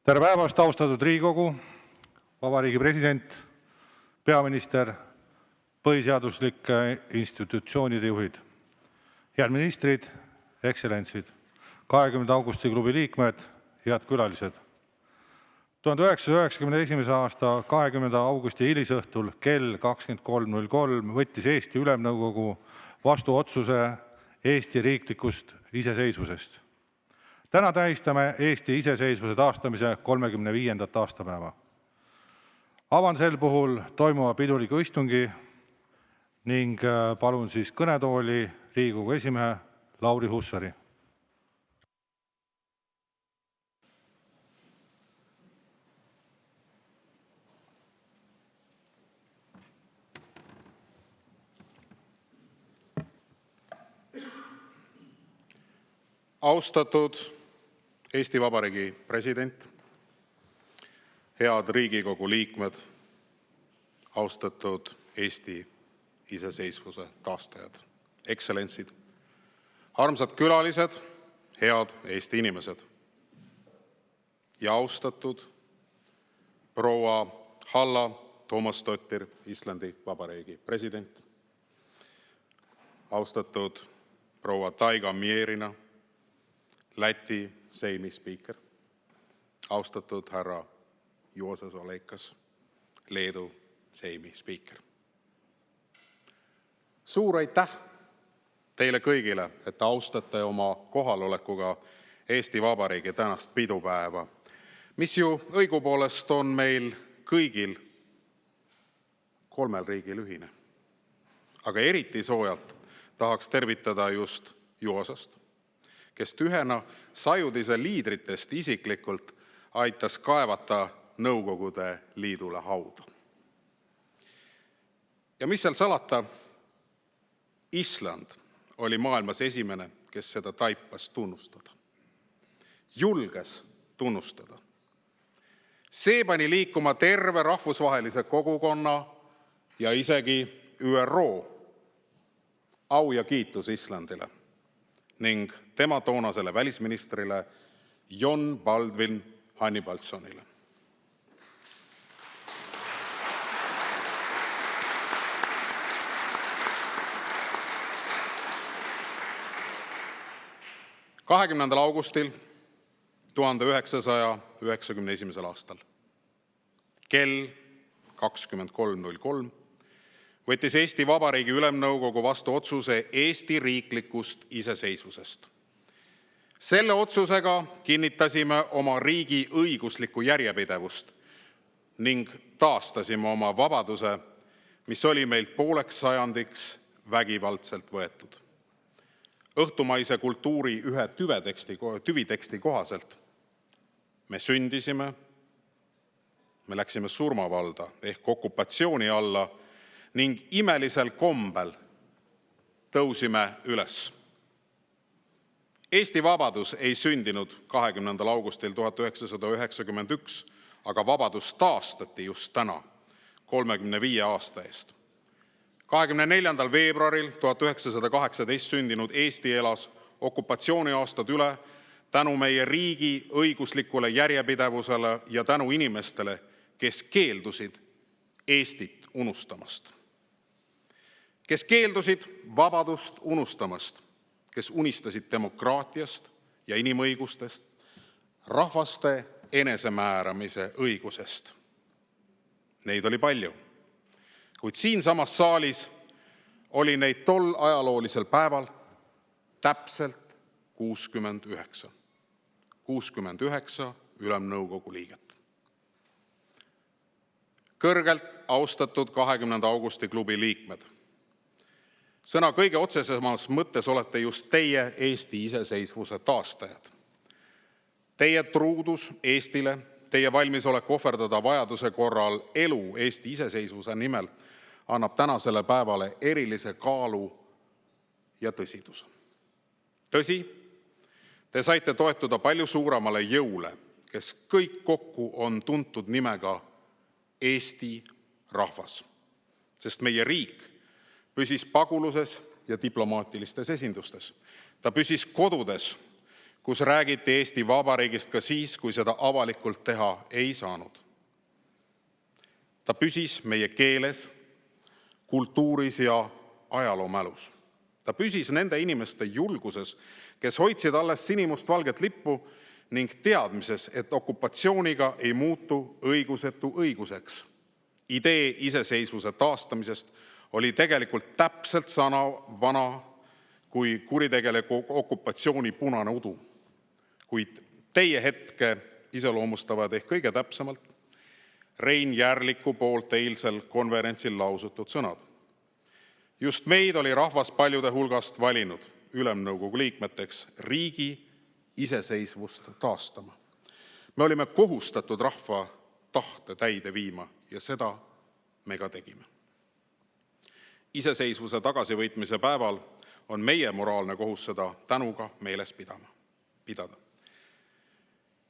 Tere päevast, austatud Riigikogu, Vabariigi President, peaminister, põhiseaduslike institutsioonide juhid, head ministrid, ekstsellentsid, 20. augusti klubi liikmed, head külalised. 1991. aasta 20. augusti hilisõhtul kell 23.03 võttis Eesti Ülemnõukogu vastu otsuse Eesti riiklikust iseseisvusest. Täna tähistame Eesti iseseisvuse taastamise 35. aastapäeva. Avan sel puhul toimuva piduliku istungi ning palun siis kõnetooli Riigikogu esimehe Lauri Hussari. Austatud Eesti Vabariigi president, head Riigikogu liikmed, austatud Eesti iseseisvuse taastajad, ekstsellentsid, armsad külalised, head Eesti inimesed ja austatud proua Halla Toomasdottir, Islandi Vabariigi president, austatud proua Taiga Mierina, Läti Seimi spiiker, austatud härra Juozas Olekas, Leedu Seimi spiiker. Suur aitäh teile kõigile, et austate oma kohalolekuga Eesti Vabariigi tänast pidupäeva, mis ju õigupoolest on meil kõigil kolmel riigil ühine. Aga eriti soojalt tahaks tervitada just Juozast, kes ühena sajudise liidritest isiklikult aitas kaevata Nõukogude Liidule hauda. Ja mis seal salata, Island oli maailmas esimene, kes seda taipas tunnustada. Julges tunnustada. See pani liikuma terve rahvusvahelise kogukonna ja isegi ÜRO. Au ja kiitus Islandile ning tema toonasele välisministrile Jon Baldvin Hannibalssonile. – 20. augustil 1991. aastal kell 23.03 võttis Eesti Vabariigi Ülemnõukogu vastu otsuse Eesti riiklikust iseseisvusest. Selle otsusega kinnitasime oma riigi õiguslikku järjepidevust ning taastasime oma vabaduse, mis oli meilt pooleks sajandiks vägivaldselt võetud. Õhtumaise kultuuri ühe tüviteksti kohaselt me sündisime, me läksime surmavalda ehk okupatsiooni alla ning imelisel kombel tõusime üles. Eesti vabadus ei sündinud 20. augustil 1991, aga vabadus taastati just täna, 35 aasta eest. 24. veebruaril 1918 sündinud Eesti elas okupatsiooniaastad üle tänu meie riigi õiguslikule järjepidevusele ja tänu inimestele, kes keeldusid Eestit unustamast. Kes keeldusid vabadust unustamast, kes unistasid demokraatiast ja inimõigustest, rahvaste enesemääramise õigusest. Neid oli palju, kuid siinsamas saalis oli neid tol ajaloolisel päeval täpselt 69. 69 Ülemnõukogu liiget. Kõrgelt austatud 20. augusti klubi liikmed. Sõna kõige otsesemas mõttes olete just teie Eesti iseseisvuse taastajad. Teie truudus Eestile, teie valmisolek ohverdada vajaduse korral elu Eesti iseseisvuse nimel annab tänasele päevale erilise kaalu ja tõsiduse. Tõsi, te saite toetuda palju suuremale jõule, kes kõik kokku on tuntud nimega Eesti rahvas, sest meie riik püsis paguluses ja diplomaatilistes esindustes. Ta püsis kodudes, kus räägiti Eesti Vabariigist ka siis, kui seda avalikult teha ei saanud. Ta püsis meie keeles, kultuuris ja ajaloomälus. Ta püsis nende inimeste julguses, kes hoidsid alles sinimustvalget lippu ning teadmises, et okupatsiooniga ei muutu õigusetu õiguseks. Idee iseseisvuse taastamisest oli tegelikult täpselt sama vana kui kuritegeliku okupatsiooni punane udu. Kuid teie hetke iseloomustavad ehk kõige täpsemalt Rein Järliku poolt eilsel konverentsil lausutud sõnad. Just meid oli rahvas paljude hulgast valinud Ülemnõukogu liikmeteks riigi iseseisvust taastama. Me olime kohustatud rahva tahte täide viima ja seda me ka tegime. Iseseisvuse tagasivõitmise päeval on meie moraalne kohus seda tänuga meeles pidada.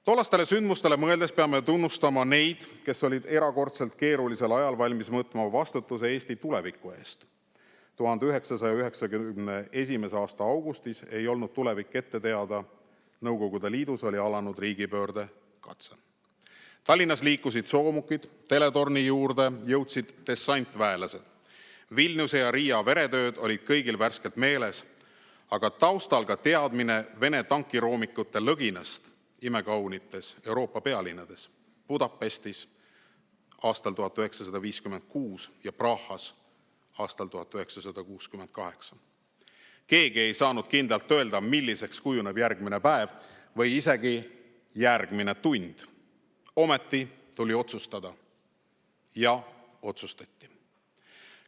Tollastele sündmustele mõeldes peame tunnustama neid, kes olid erakordselt keerulisel ajal valmis võtma vastutuse Eesti tuleviku eest. 1991. aasta augustis ei olnud tulevik ette teada. Nõukogude Liidus oli alanud riigipöörde katse. Tallinnas liikusid soomukid, teletorni juurde jõudsid dessantväelased. Vilniuse ja Riia veretööd olid kõigil värskelt meeles, aga taustal ka teadmine Vene tankiroomikute lõginast imekaunites Euroopa pealinnades, Budapestis aastal 1956 ja Prahas aastal 1968. Keegi ei saanud kindlalt öelda, milliseks kujuneb järgmine päev või isegi järgmine tund. Ometi tuli otsustada ja otsustati.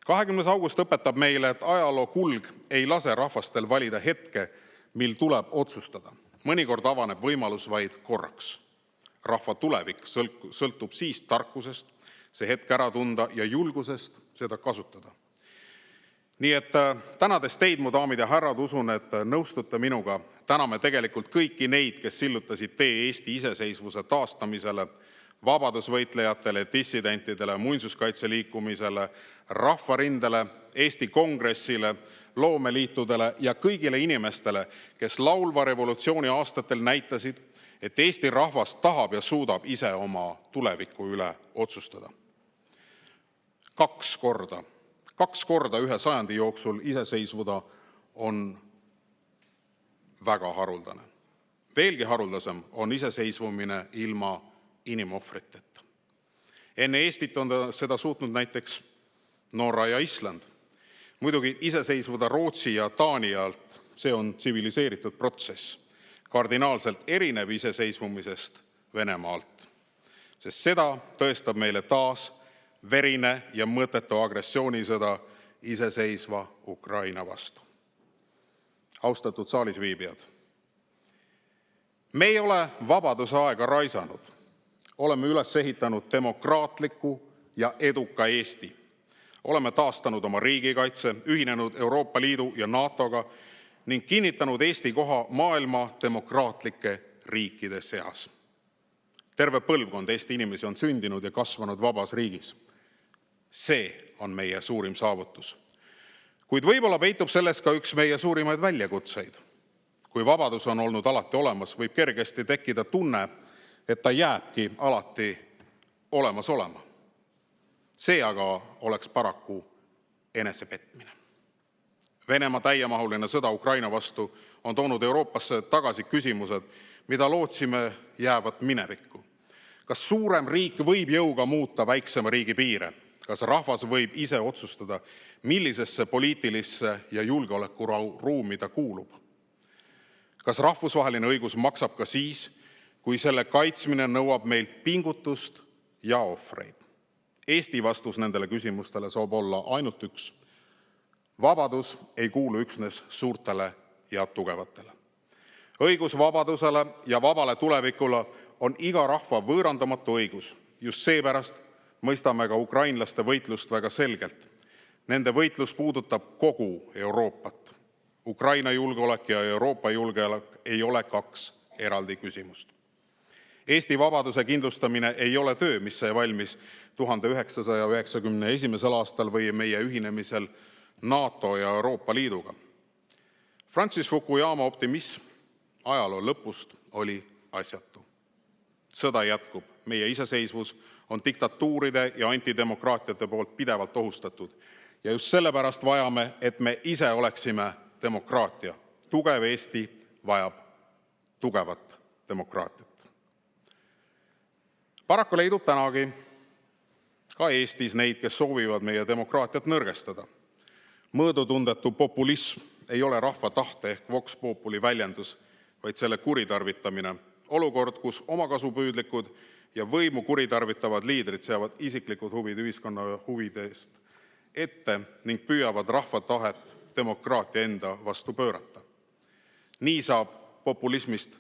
20. august õpetab meile, et ajaloo kulg ei lase rahvastel valida hetke, mil tuleb otsustada. Mõnikord avaneb võimalus vaid korraks. Rahva tulevik sõltub siis tarkusest, see hetk ära tunda ja julgusest seda kasutada. Nii et tänades teid, mu daamid ja härrad, usun, et nõustute minuga. Täname tegelikult kõiki neid, kes sillutasid tee Eesti iseseisvuse taastamisele, vabadusvõitlejatele, dissidentidele, muinsuskaitseliikumisele, rahvarindele, Eesti kongressile, loomeliitudele ja kõigile inimestele, kes laulva revolutsiooni aastatel näitasid, et Eesti rahvas tahab ja suudab ise oma tuleviku üle otsustada. Kaks korda ühe sajandi jooksul iseseisvuda on väga haruldane. Veelgi haruldasem on iseseisvumine ilma inimohvriteta. Enne Eestit on seda suutnud näiteks Norra ja Island. Muidugi iseseisvuda Rootsi ja Taani alt, see on tsiviliseeritud protsess, kardinaalselt erinev iseseisvumisest Venemaalt. Sest seda tõestab meile taas verine ja mõttetu agressioonisõda iseseisva Ukraina vastu. Austatud saalis viibijad, me ei ole vabaduse aega raisanud. Oleme üles ehitanud demokraatliku ja eduka Eesti. Oleme taastanud oma riigikaitse, ühinenud Euroopa Liidu ja NATOga ning kinnitanud Eesti koha maailma demokraatlike riikide seas. Terve põlvkond Eesti inimesi on sündinud ja kasvanud vabas riigis. See on meie suurim saavutus. Kuid võib-olla peitub selles ka üks meie suurimaid väljakutseid. Kui vabadus on olnud alati olemas, võib kergesti tekkida tunne, et ta jääbki alati olemas olema. See aga oleks paraku enesepetmine. Venemaa täiemahuline sõda Ukraina vastu on toonud Euroopasse tagasi küsimused, mida lootsime jäävat minevikku. Kas suurem riik võib jõuga muuta väiksema riigi piire? Kas rahvas võib ise otsustada, millisesse poliitilisse ja julgeolekuruumi ta kuulub? Kas rahvusvaheline õigus maksab ka siis, kui selle kaitsmine nõuab meilt pingutust ja ohvreid? Eesti vastus nendele küsimustele saab olla ainult üks. Vabadus ei kuulu üksnes suurtele ja tugevatele. Õigus vabadusele ja vabale tulevikule on iga rahva võõrandamatu õigus. Just seepärast mõistame ka ukrainlaste võitlust väga selgelt. Nende võitlus puudutab kogu Euroopat. Ukraina julgeolek ja Euroopa julgeolek ei ole kaks eraldi küsimust. Eesti vabaduse kindlustamine ei ole töö, mis sai valmis 1991. aastal või meie ühinemisel NATO ja Euroopa Liiduga. Francis Fukuyama optimism ajaloo lõpust oli asjatu. Sõda jätkub, meie iseseisvus on diktatuuride ja antidemokraatiate poolt pidevalt ohustatud. Ja just sellepärast vajame, et me ise oleksime demokraatia. Tugev Eesti vajab tugevat demokraatiat. Paraku leidub tänagi ka Eestis neid, kes soovivad meie demokraatiat nõrgestada. Mõõdutundetu populism ei ole rahva tahte ehk vox populi väljendus, vaid selle kuritarvitamine. Olukord, kus omakasupüüdlikud ja võimu kuritarvitavad liidrid seavad isiklikud huvid ühiskonna huvidest ette ning püüavad rahva tahet demokraatia enda vastu pöörata. Nii saab populismist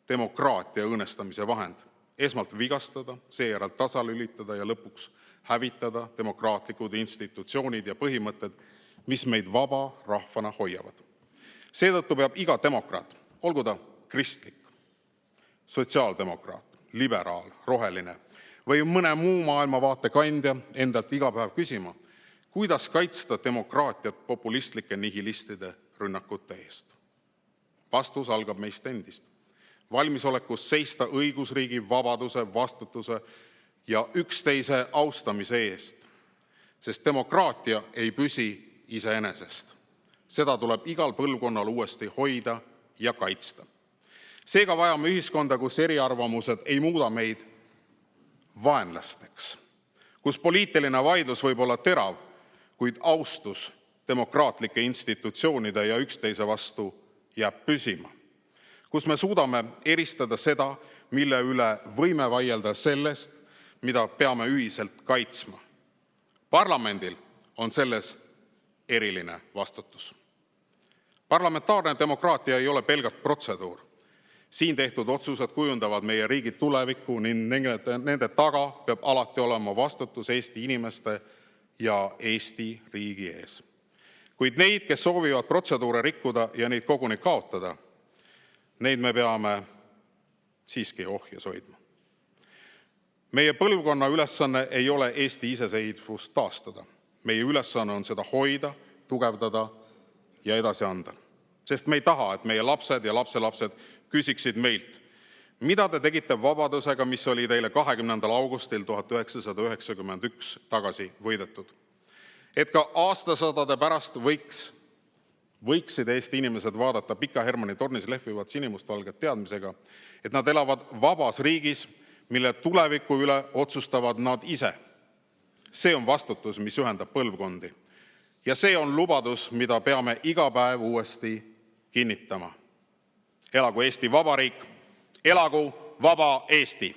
demokraatia õõnestamise vahend. Esmalt vigastada, seejärel tasalülitada ja lõpuks hävitada demokraatlikud institutsioonid ja põhimõtted, mis meid vaba rahvana hoiavad. Seetõttu peab iga demokraat, olgu ta kristlik, sotsiaaldemokraat, liberaal, roheline või mõne muu maailmavaate kandja endalt iga päev küsima, kuidas kaitsta demokraatiat populistlike nihilistide rünnakute eest. Vastus algab meist endist. Valmisolekus seista õigusriigi, vabaduse, vastutuse ja üksteise austamise eest, sest demokraatia ei püsi iseenesest. Seda tuleb igal põlvkonnal uuesti hoida ja kaitsta. Seega vajame ühiskonda, kus eriarvamused ei muuda meid vaenlasteks, kus poliitiline vaidlus võib olla terav, kuid austus demokraatlike institutsioonide ja üksteise vastu jääb püsima, kus me suudame eristada seda, mille üle võime vaielda sellest, mida peame ühiselt kaitsma. Parlamendil on selles eriline vastutus. Parlamentaarne demokraatia ei ole pelgalt protseduur. Siin tehtud otsused kujundavad meie riigi tulevikku ning nende taga peab alati olema vastutus Eesti inimeste ja Eesti riigi ees. Kuid neid, kes soovivad protseduure rikkuda ja neid koguni kaotada, neid me peame siiski ohjes hoidma. Meie põlvkonna ülesanne ei ole Eesti iseseisvust taastada. Meie ülesanne on seda hoida, tugevdada ja edasi anda. Sest me ei taha, et meie lapsed ja lapselapsed küsiksid meilt, mida te tegite vabadusega, mis oli teile 20. augustil 1991 tagasi võidetud. Et ka aastasadade pärast võiksid Eesti inimesed vaadata Pika Hermanni tornis lehvivat sinimustvalget teadmisega, et nad elavad vabas riigis, mille tuleviku üle otsustavad nad ise. See on vastutus, mis ühendab põlvkondi. Ja see on lubadus, mida peame iga päev uuesti kinnitama. Elagu Eesti Vabariik, elagu vaba Eesti!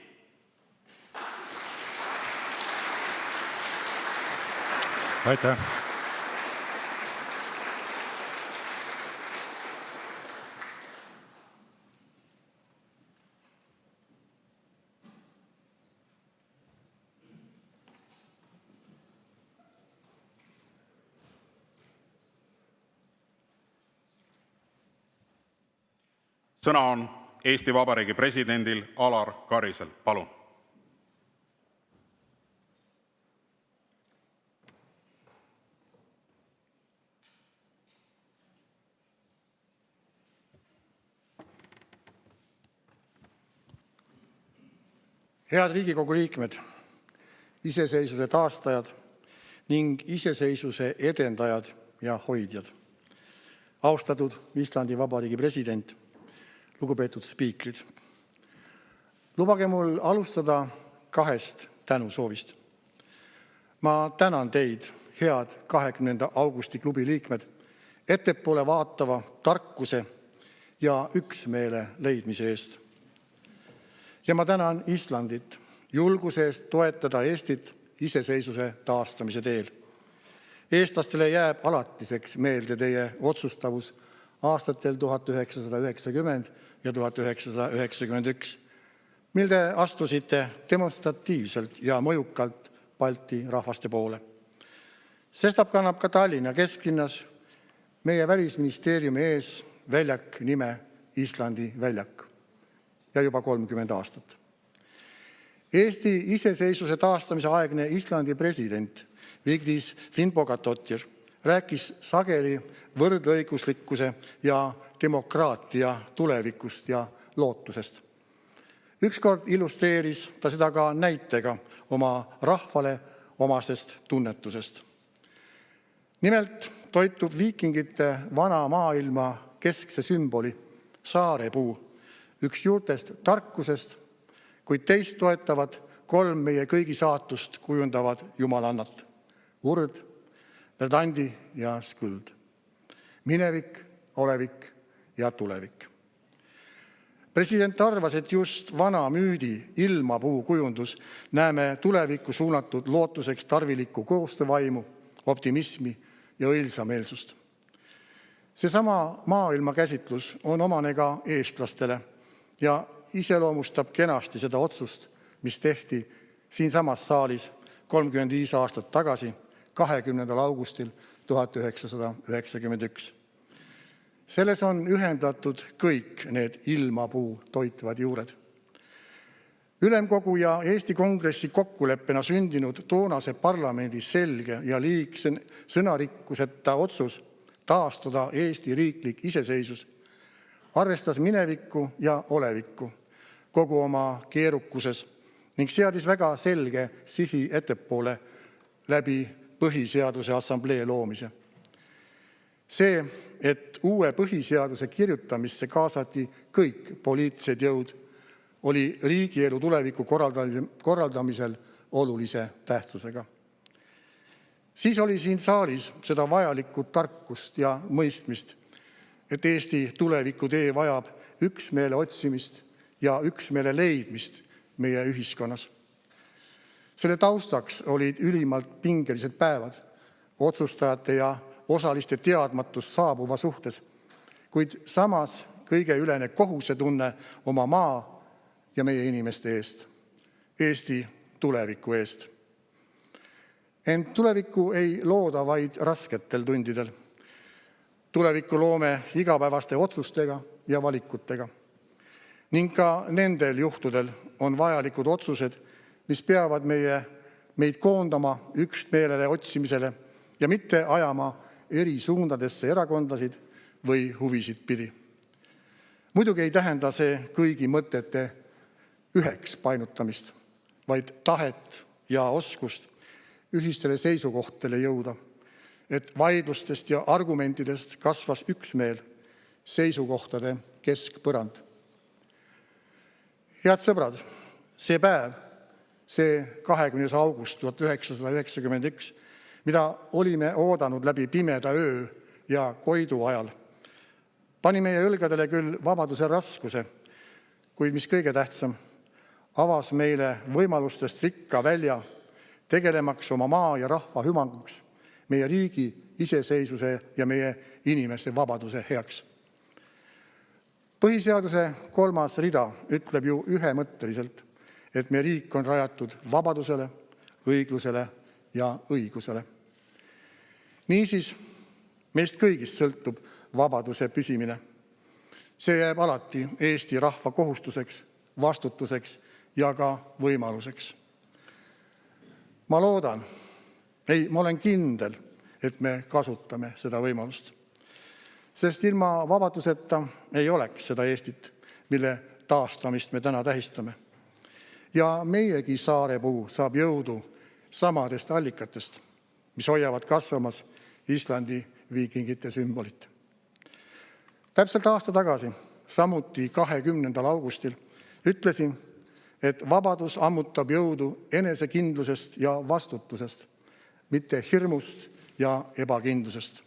Aitäh! Sõna on Eesti Vabariigi presidendil Alar Karisel. Palun. Head Riigikogu liikmed, iseseisvuse taastajad ning iseseisvuse edendajad ja hoidjad. Austatud Islandi Vabariigi president, lugupeetud spiikrid. Lubage mul alustada 2 tänusoovist. Ma tänan teid, head 20. augusti klubi liikmed, ettepoole vaatava tarkuse ja üksmeele leidmise eest. Ja ma tänan Islandit julguse eest toetada Eestit iseseisvuse taastamise teel. Eestlastele jääb alatiseks meelde teie otsustavus aastatel 1990 ja 1991, mil te astusite demonstratiivselt ja mõjukalt Balti rahvaste poole. Sestap kannab ka Tallinna kesklinnas meie välisministeeriumi ees väljak nime Islandi väljak ja juba 30 aastat. Eesti iseseisvuse taastamise aegne Islandi president Vigdis Finnbogadóttir rääkis sageli võrdõiguslikkuse ja demokraatia tulevikust ja lootusest. Ükskord illustreeris ta seda ka näitega oma rahvale omasest tunnetusest. Nimelt toitub viikingite vana maailma keskse sümboli, saarepuu, üks juurtest tarkusest, kuid teist toetavad 3 meie kõigi saatust kujundavad jumalannat: urd, verdandi ja skuld. Minevik, olevik ja tulevik. President arvas, et just vana müüdi ilmapuu kujundus näeme tulevikku suunatud lootuseks tarvilikku koostöövaimu, optimismi ja õilsameelsust. Seesama maailmakäsitlus on omane ka eestlastele ja iseloomustab kenasti seda otsust, mis tehti siinsamas saalis 35 aastat tagasi, 20. augustil 1991. Selles on ühendatud kõik need ilmapuu toitvad juured. Ülemkogu ja Eesti Kongressi kokkuleppena sündinud toonase parlamendi selge ja sõnarikkuseta otsus taastada Eesti riiklik iseseisvus arvestas minevikku ja olevikku kogu oma keerukuses ning seadis väga selge sihi ettepoole läbi Põhiseaduse Assamblee loomise. See, et uue põhiseaduse kirjutamisse kaasati kõik poliitilised jõud, oli riigielu tuleviku korraldamisel olulise tähtsusega. Siis oli siin saalis seda vajalikku tarkust ja mõistmist, et Eesti tulevikutee vajab üksmeele otsimist ja üksmeele leidmist meie ühiskonnas. Selle taustaks olid ülimalt pingelised päevad, otsustajate ja osaliste teadmatus saabuva suhtes, kuid samas kõigeülene kohusetunne oma maa ja meie inimeste eest, Eesti tuleviku eest. Ent tulevikku ei looda vaid rasketel tundidel. Tulevikku loome igapäevaste otsustega ja valikutega. Ning ka nendel juhtudel on vajalikud otsused, mis peavad meid koondama üksmeelele otsimisele ja mitte ajama eri suundadesse erakondasid või huvisid pidi. Muidugi ei tähenda see kõigi mõtete üheks painutamist, vaid tahet ja oskust ühistele seisukohtadele jõuda, et vaidlustest ja argumentidest kasvas üksmeel, seisukohtade keskpõrand. Head sõbrad, see päev, see 20. august 1991, mida olime oodanud läbi pimeda öö ja koidu ajal, pani meie õlgadele küll vabaduse raskuse, kuid mis kõige tähtsam, avas meile võimalustest rikka välja, tegelemaks oma maa ja rahva hüvanguks, meie riigi iseseisvuse ja meie inimeste vabaduse heaks. Põhiseaduse 3. rida ütleb ju ühemõtteliselt, et meie riik on rajatud vabadusele, õiglusele ja õigusele. Niisiis, meist kõigist sõltub vabaduse püsimine. See jääb alati Eesti rahva kohustuseks, vastutuseks ja ka võimaluseks. Ma loodan, ma olen kindel, et me kasutame seda võimalust. Sest ilma vabaduseta ei oleks seda Eestit, mille taastamist me täna tähistame. Ja meiegi saarepuu saab jõudu samadest allikatest, mis hoiavad kasvamas Islandi viikingite sümbolit. Täpselt aasta tagasi, samuti 20. augustil, ütlesin, et vabadus ammutab jõudu enesekindlusest ja vastutusest, mitte hirmust ja ebakindlusest.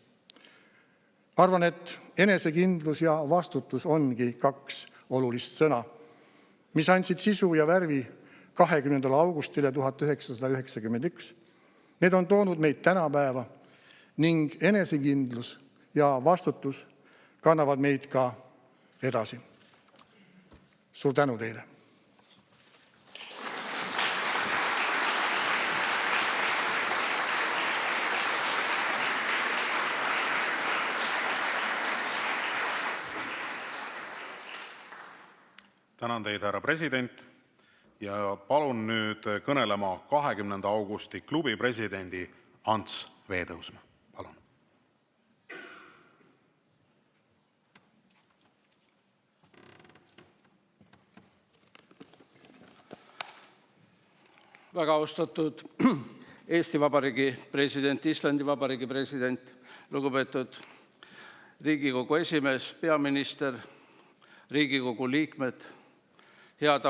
Arvan, et enesekindlus ja vastutus ongi 2 olulist sõna, mis andsid sisu ja värvi 20. augustile 1991. Need on toonud meid tänapäeva ning enesekindlus ja vastutus kannavad meid ka edasi. Suur tänu teile! Tänan teid, härra president, ja palun nüüd kõnelema 20. augusti klubi presidendi Ants Veetõusmäe. Palun. Väga austatud Eesti Vabariigi president, Islandi Vabariigi president, lugupeetud Riigikogu esimees, peaminister, Riigikogu liikmed, head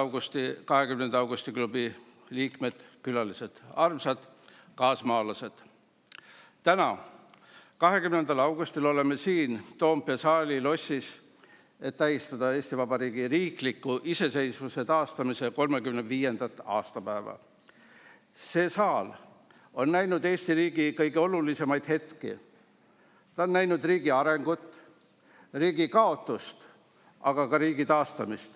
20. augusti klubi liikmed, külalised, armsad kaasmaalased. Täna, 20. augustil oleme siin Toompea saali lossis, et tähistada Eesti Vabariigi riikliku iseseisvuse taastamise 35. aastapäeva. See saal on näinud Eesti riigi kõige olulisemaid hetki. Ta on näinud riigi arengut, riigi kaotust, aga ka riigi taastamist.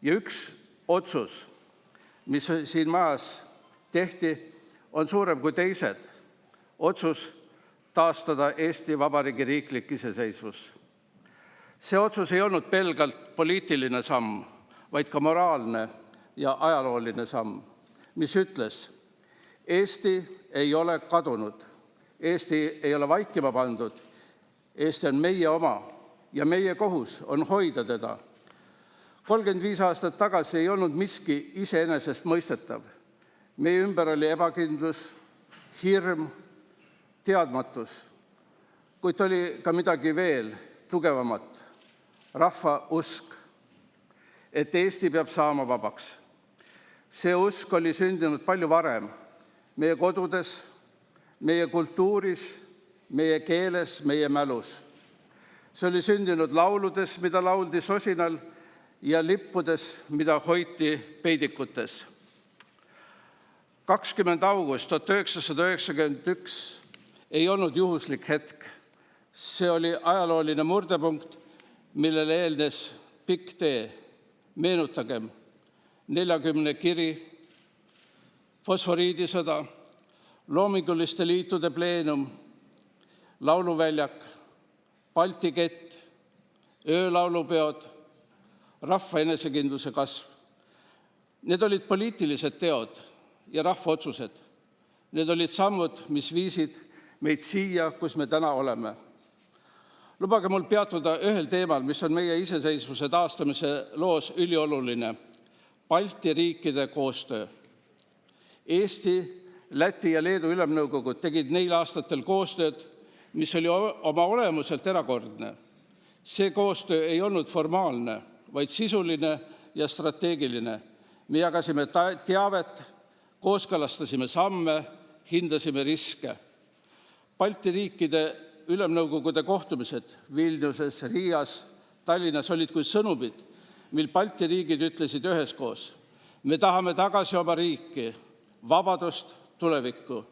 Ja üks otsus, mis siin majas tehti, on suurem kui teised. Otsus taastada Eesti Vabariigi riiklik iseseisvus. See otsus ei olnud pelgalt poliitiline samm, vaid ka moraalne ja ajalooline samm, mis ütles, Eesti ei ole kadunud, Eesti ei ole vaikima pandud, Eesti on meie oma ja meie kohus on hoida teda. 35 aastat tagasi ei olnud miski iseenesest mõistetav. Meie ümber oli ebakindlus, hirm, teadmatus, kuid oli ka midagi veel tugevamat, rahva usk, et Eesti peab saama vabaks. See usk oli sündinud palju varem, meie kodudes, meie kultuuris, meie keeles, meie mälus. See oli sündinud lauludes, mida lauldi sosinal, ja lippudes, mida hoiti peidikutes. 20. august 1991 ei olnud juhuslik hetk. See oli ajalooline murdepunkt, millele eelnes pikk tee. Meenutagem 40 kiri, fosforiidisõda, loominguliste liitude pleenum, lauluväljak, Balti kett, öölaulupeod, rahva enesekindluse kasv. Need olid poliitilised teod ja rahva otsused. Need olid sammud, mis viisid meid siia, kus me täna oleme. Lubage mul peatuda ühel teemal, mis on meie iseseisvuse taastamise loos ülioluline. Balti riikide koostöö. Eesti, Läti ja Leedu ülemnõukogud tegid neil aastatel koostööd, mis oli oma olemuselt erakordne. See koostöö ei olnud formaalne, vaid sisuline ja strateegiline. Me jagasime teavet, kooskõlastasime samme, hindasime riske. Balti riikide ülemnõukogude kohtumised Vilniuses, Riias, Tallinnas olid kui sõnumid, mil Balti riigid ütlesid üheskoos. Me tahame tagasi oma riiki, vabadust, tulevikku.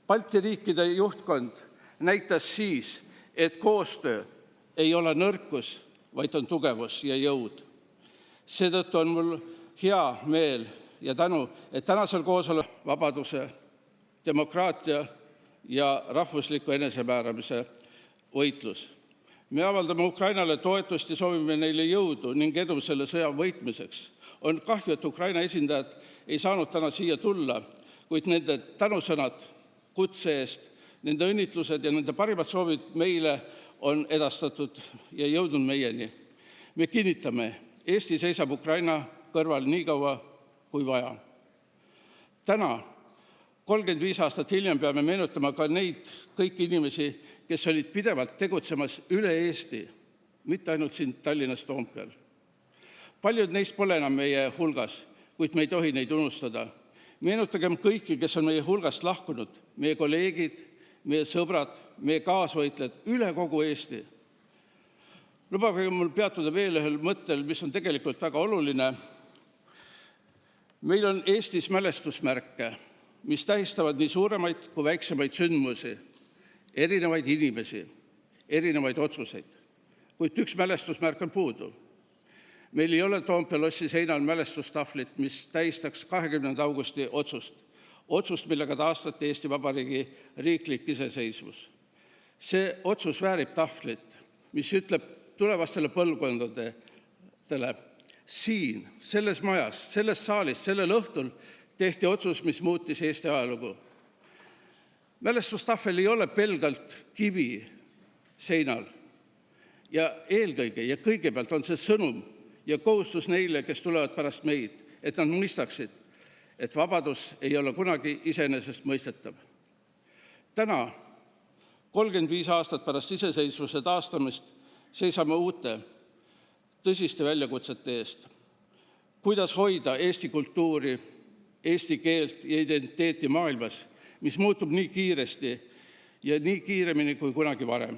Balti riikide juhtkond näitas siis, et koostöö ei ole nõrkus, vaid on tugevus ja jõud. Seetõttu on mul hea meel ja tänu, et tänasel koosolekul vabaduse, demokraatia ja rahvusliku enesemääramise võitlus. Me avaldame Ukrainale toetust ja soovime neile jõudu ning edu selle sõja võitmiseks. On kahju, et Ukraina esindajad ei saanud täna siia tulla, kuid nende tänusõnad kutse eest, nende õnnitlused ja nende parimad soovid meile on edastatud ja jõudnud meieni. Me kinnitame, Eesti seisab Ukraina kõrval nii kaua kui vaja. Täna, 35 aastat hiljem, peame meenutama ka neid kõiki inimesi, kes olid pidevalt tegutsemas üle Eesti, mitte ainult siin Tallinnas Toompeal. Paljud neist pole enam meie hulgas, kuid me ei tohi neid unustada. Meenutagem kõiki, kes on meie hulgast lahkunud, meie kolleegid, meie sõbrad, meie kaasvõitlejad üle kogu Eesti. Lubage mul peatuda veel ühel mõttel, mis on tegelikult väga oluline. Meil on Eestis mälestusmärke, mis tähistavad nii suuremaid kui väiksemaid sündmusi, erinevaid inimesi, erinevaid otsuseid. Kuid üks mälestusmärk on puudu. Meil ei ole Toompea lossi seinal mälestustahvlit, mis tähistaks 20. augusti otsust, millega taastati Eesti Vabariigi riiklik iseseisvus. See otsus väärib tahvlit, mis ütleb tulevastele põlvkondadele siin, selles majas, selles saalis, sellel õhtul tehti otsus, mis muutis Eesti ajalugu. Mälestustahvel ei ole pelgalt kivi seinal. Ja eelkõige ja kõigepealt on see sõnum ja kohustus neile, kes tulevad pärast meid, et nad mõistaksid, et vabadus ei ole kunagi iseenesestmõistetav. Täna, 35 aastat pärast iseseisvuse taastamist, seisame uute tõsiste väljakutsete eest. Kuidas hoida eesti kultuuri, eesti keelt ja identiteeti maailmas, mis muutub nii kiiresti ja nii kiiremini kui kunagi varem.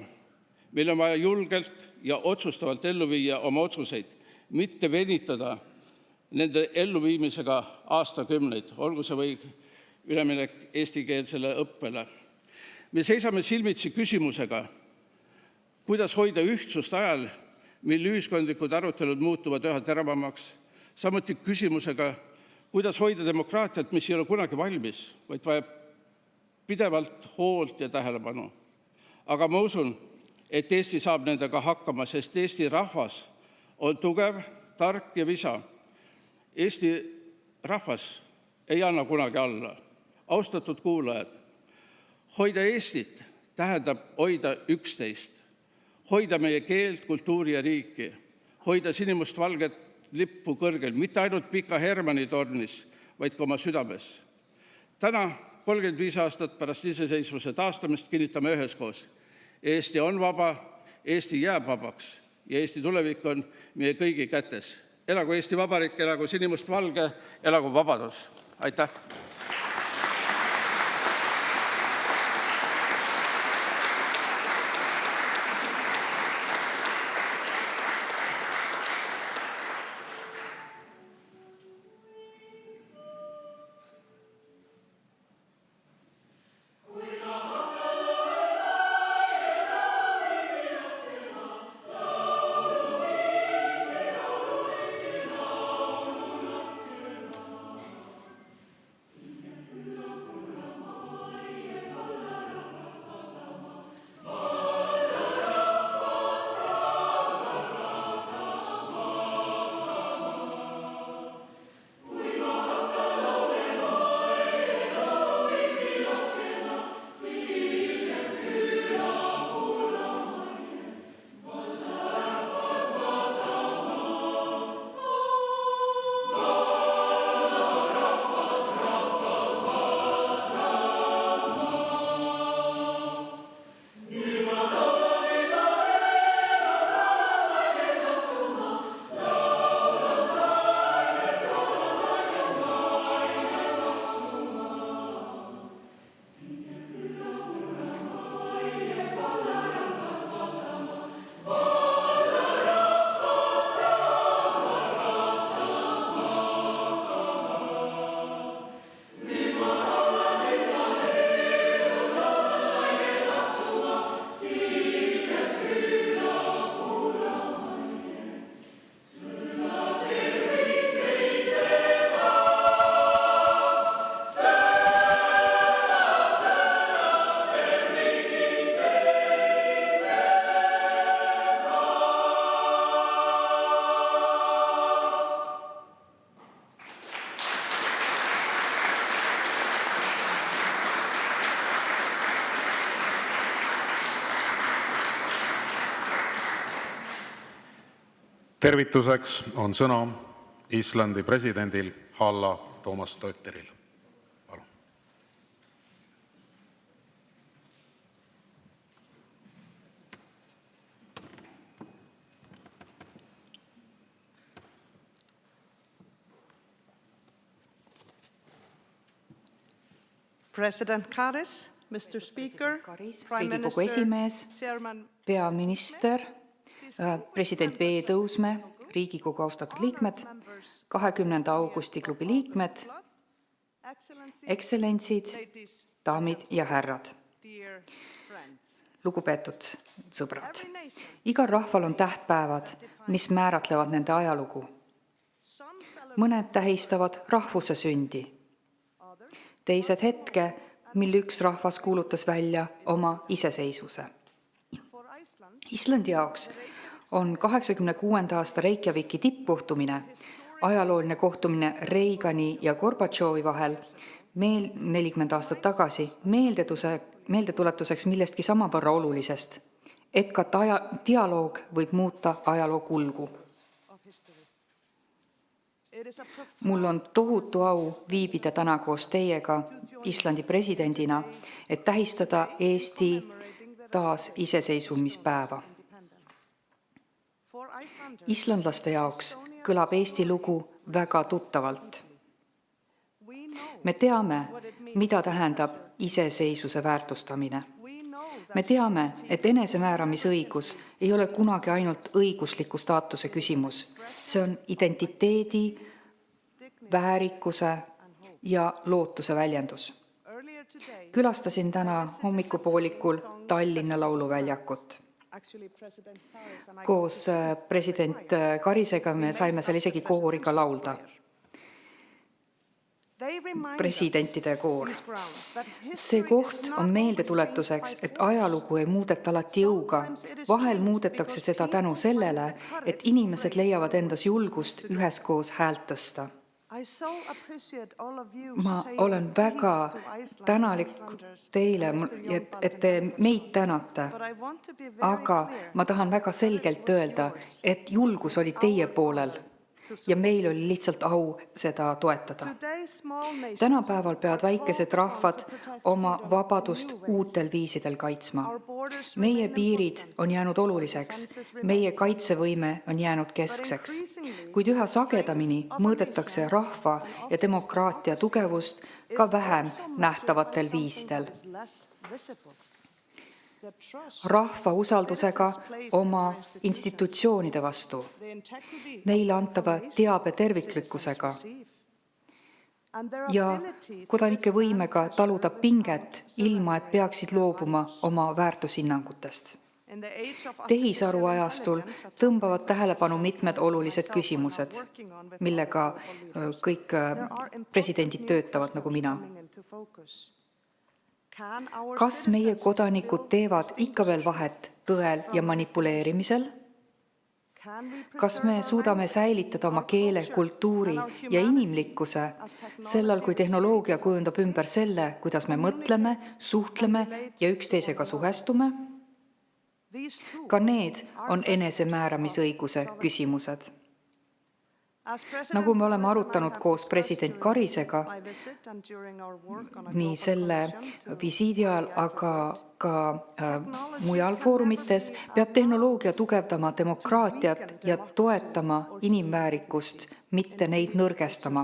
Meil on vaja julgelt ja otsustavalt ellu viia oma otsuseid, mitte venitada nende elluviimisega aastakümneid, olgu see või üleminek eestikeelsele õppele. Me seisame silmitsi küsimusega, kuidas hoida ühtsust ajal, mil ühiskondlikud arutelud muutuvad üha teravamaks, samuti küsimusega, kuidas hoida demokraatiat, mis ei ole kunagi valmis, vaid vajab pidevalt hoolt ja tähelepanu. Aga ma usun, et Eesti saab nendega hakkama, sest Eesti rahvas on tugev, tark ja visa. Eesti rahvas ei anna kunagi alla. Austatud kuulajad, hoida Eestit tähendab hoida üksteist, hoida meie keelt, kultuuri ja riiki, hoida sinimustvalget lippu kõrgel, mitte ainult Pika Hermanni tornis, vaid ka oma südames. Täna, 35 aastat pärast iseseisvuse taastamist, kinnitame üheskoos. Eesti on vaba, Eesti jääb vabaks ja Eesti tulevik on meie kõigi kätes. Elagu Eesti Vabariik, elagu sinimustvalge, elagu vabadus. Aitäh! Tervituseks on sõna Islandi presidendil Halla Tomasdóttiril. Palun. President Karis, Mr. Speaker, Prime Riigikogu Minister, esimees, Chairman, peaminister, president V. Tõusmäe, Riigikogu austatud liikmed, 20. augusti klubi liikmed, ekstsellentsid, daamid ja härrad, dear friends. lugupeetud sõbrad. Igal rahval on tähtpäevad, mis määratlevad nende ajalugu. Mõned tähistavad rahvuse sündi, teised hetke, mil üks rahvas kuulutas välja oma iseseisvuse. Islandi jaoks on 86. aasta Reykjaviki tippkohtumine, ajalooline kohtumine Reigani ja Gorbatšovi vahel 40 aastat tagasi meeldetuletuseks millestki samavõrra olulisest, et ka dialoog võib muuta ajaloo kulgu. Mul on tohutu au viibida täna koos teiega Islandi presidendina, et tähistada Eesti taasiseseisvumispäeva. Islandlaste jaoks kõlab Eesti lugu väga tuttavalt. Me teame, mida tähendab iseseisvuse väärtustamine. Me teame, et enesemääramisõigus ei ole kunagi ainult õigusliku staatuse küsimus. See on identiteedi, väärikuse ja lootuse väljendus. Külastasin täna hommikupoolikul Tallinna lauluväljakut. Koos president Karisega me saime seal isegi kooriga laulda. Presidentide koor. See koht on meeldetuletuseks, et ajalugu ei muudeta alati jõuga. Vahel muudetakse seda tänu sellele, et inimesed leiavad endas julgust üheskoos häält tõsta. Ma olen väga tänulik teile, et te meid tänate, aga ma tahan väga selgelt öelda, et julgus oli teie poolel ja meil oli lihtsalt au seda toetada. Tänapäeval peavad väikesed rahvad oma vabadust uutel viisidel kaitsma. Meie piirid on jäänud oluliseks, meie kaitsevõime on jäänud keskseks, kuid üha sagedamini mõõdetakse rahva ja demokraatia tugevust ka vähem nähtavatel viisidel. Rahva usaldusega oma institutsioonide vastu, neile antava teabe terviklikkusega ja kodanike võimega taluda pinget, ilma et peaksid loobuma oma väärtushinnangutest. Tehisaru ajastul tõmbavad tähelepanu mitmed olulised küsimused, millega kõik presidendid töötavad nagu mina. Kas meie kodanikud teevad ikka veel vahet tõel ja manipuleerimisel? Kas me suudame säilitada oma keele, kultuuri ja inimlikkuse sellal, kui tehnoloogia kujundab ümber selle, kuidas me mõtleme, suhtleme ja üksteisega suhestume? Ka need on enesemääramisõiguse küsimused. Nagu me oleme arutanud koos president Karisega, nii selle visiidi ajal, aga ka mujal foorumites, peab tehnoloogia tugevdama demokraatiat ja toetama inimväärikust, mitte neid nõrgestama.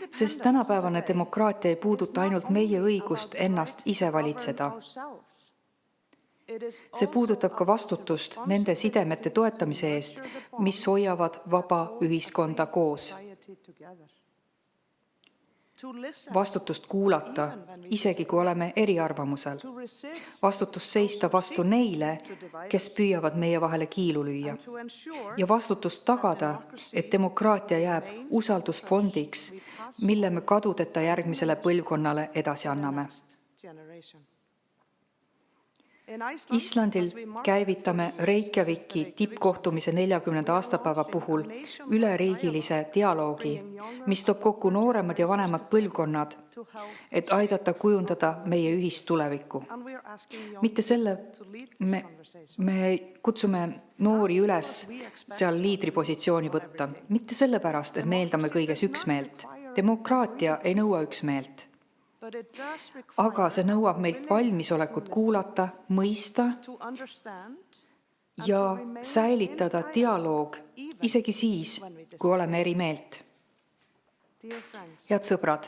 Sest tänapäevane demokraatia ei puuduta ainult meie õigust ennast ise valitseda. See puudutab ka vastutust nende sidemete toetamise eest, mis hoiavad vaba ühiskonda koos. Vastutust kuulata, isegi kui oleme eriarvamusel. Vastutust seista vastu neile, kes püüavad meie vahele kiilu lüüa. Ja vastutust tagada, et demokraatia jääb usaldusfondiks, mille me kadudeta järgmisele põlvkonnale edasi anname. Islandil käivitame Reykjaviki tippkohtumise 40. aastapäeva puhul üleriigilise dialoogi, mis toob kokku nooremad ja vanemad põlvkonnad, et aidata kujundada meie ühist tulevikku. Me kutsume noori üles seal liidripositsiooni võtta, mitte sellepärast, et me eeldame kõiges üksmeelt. Demokraatia ei nõua üksmeelt. Aga see nõuab meilt valmisolekut kuulata, mõista ja säilitada dialoog isegi siis, kui oleme eri meelt. Head sõbrad,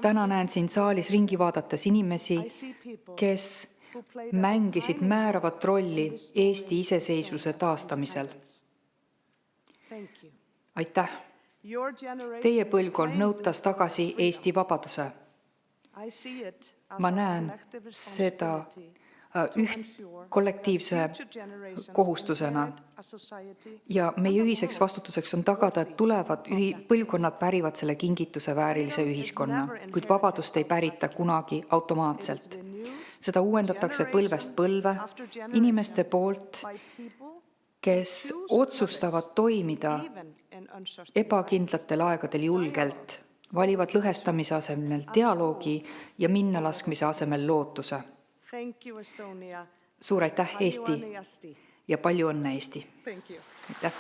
täna näen siin saalis ringi vaadates inimesi, kes mängisid määravat rolli Eesti iseseisvuse taastamisel. Aitäh! Teie põlvkond nõutas tagasi Eesti vabaduse. Ma näen seda kollektiivse kohustusena ja meie ühiseks vastutuseks on tagada, et tulevad põlvkonnad pärivad selle kingituse väärilise ühiskonna, kuid vabadust ei pärita kunagi automaatselt. Seda uuendatakse põlvest põlve inimeste poolt, kes otsustavad toimida ebakindlatel aegadel julgelt, valivad lõhestamise asemel dialoogi ja minnalaskmise asemel lootuse. Suur aitäh, Eesti! ja palju õnne, Eesti! Thank you. Aitäh!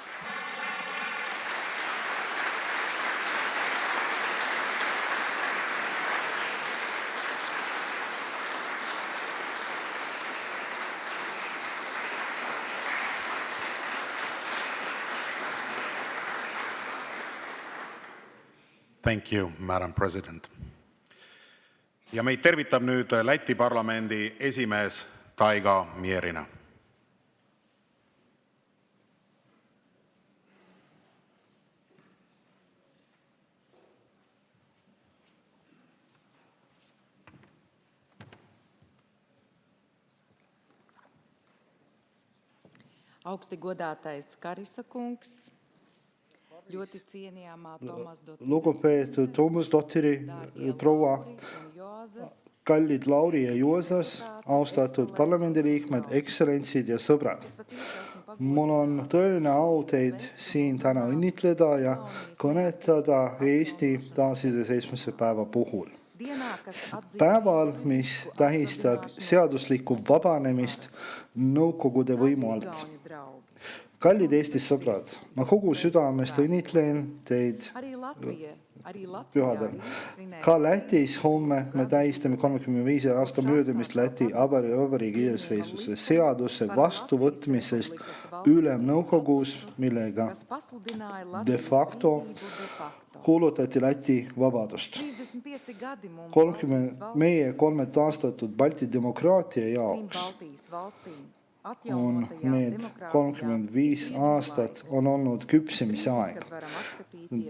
Thank you, Madam President. Ja meid tervitab nüüd Läti parlamendi esimees Taiga Mierina. Augsti godātais Karisa kungs, ļoti cienījamā Tomas Dottiris, Lugupeetud Tomasdottiri proua, kallid Lauri ja Juosas, austatud parlamendiliikmed, ekstsellentsid ja sõbrad. Mul on tõeline au teid siin täna õnnitleda ja kõnetada Eesti taasiseseisvumise päeva puhul. Päeval, mis tähistab seaduslikku vabanemist Nõukogude võimu alt. Kallid Eesti sõbrad, ma kogu südamest õnnitlen teid pühadel. Ka Lätis homme me tähistame 35 aasta möödumist Läti Vabariigi iseseisvuse seaduse vastuvõtmisest Ülemnõukogus, millega de facto kuulutati Läti vabadust. Meie 3 aastatud Balti demokraatia jaoks on need 35 aastat on olnud küpsimise aeg.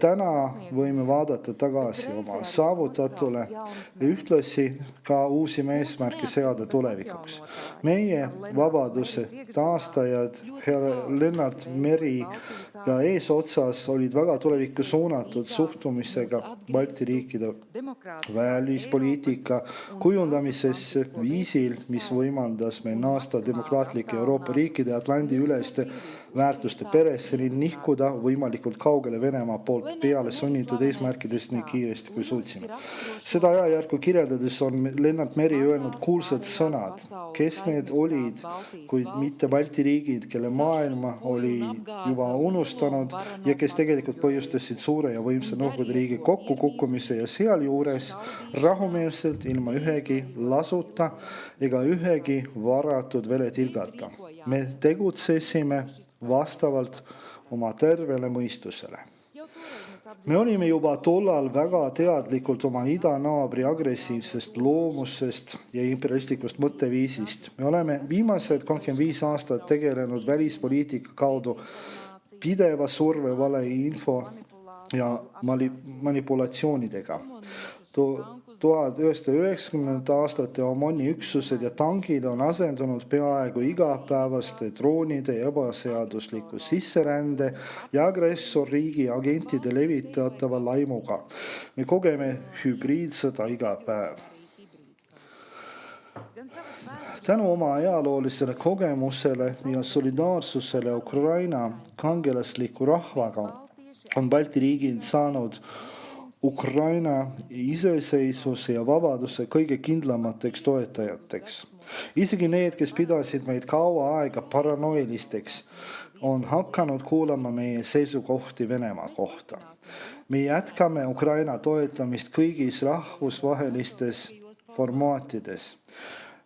Täna võime vaadata tagasi oma saavutatule ja ühtlasi ka uusi eesmärke seada tulevikuks. Meie vabaduse taastajad, härra Lennart Meri ja eesotsas olid väga tulevikku suunatud suhtumisega Balti riikide välispoliitika kujundamisesse viisil, mis võimaldas meil naasta demokraatlike Euroopa riikide Atlandi üleste väärtuste peresse ning nihkuda võimalikult kaugele Venemaa poolt peale sunnitud eesmärkidest nii kiiresti kui suutsime. Seda ajajärku kirjeldades on Lennart Meri öelnud kuulsad sõnad, kes need olid, kuid mitte Balti riigid, kelle maailma oli juba unustanud ja kes tegelikult põhjustasid suure ja võimsa Nõukogude riigi kokkukukkumise ja sealjuures rahumeelselt ilma ühegi lasuta ega ühegi varatud veletilgata. Me tegutsesime vastavalt oma tervele mõistusele. Me olime juba tollal väga teadlikult oma idanaabri agressiivsest loomusest ja imperialistlikust mõtteviisist. Me oleme viimased 35 aastat tegelenud välispoliitika kaudu pideva surve valeinfo ja manipulatsioonidega. 1990. aastate OMON-i üksused ja tangid on asendunud peaaegu igapäevaste droonide ebaseadusliku sisserände ja agressorriigi agentide levitatava laimuga. Me kogeme hübriidsõda iga päev. Tänu oma ajaloolisele kogemusele ja solidaarsusele Ukraina kangelasliku rahvaga on Balti riigid saanud Ukraina iseseisvuse ja vabaduse kõige kindlamateks toetajateks. Isegi need, kes pidasid meid kaua aega paranoilisteks, on hakanud kuulama meie seisukohti Venemaa kohta. Me jätkame Ukraina toetamist kõigis rahvusvahelistes formaatides,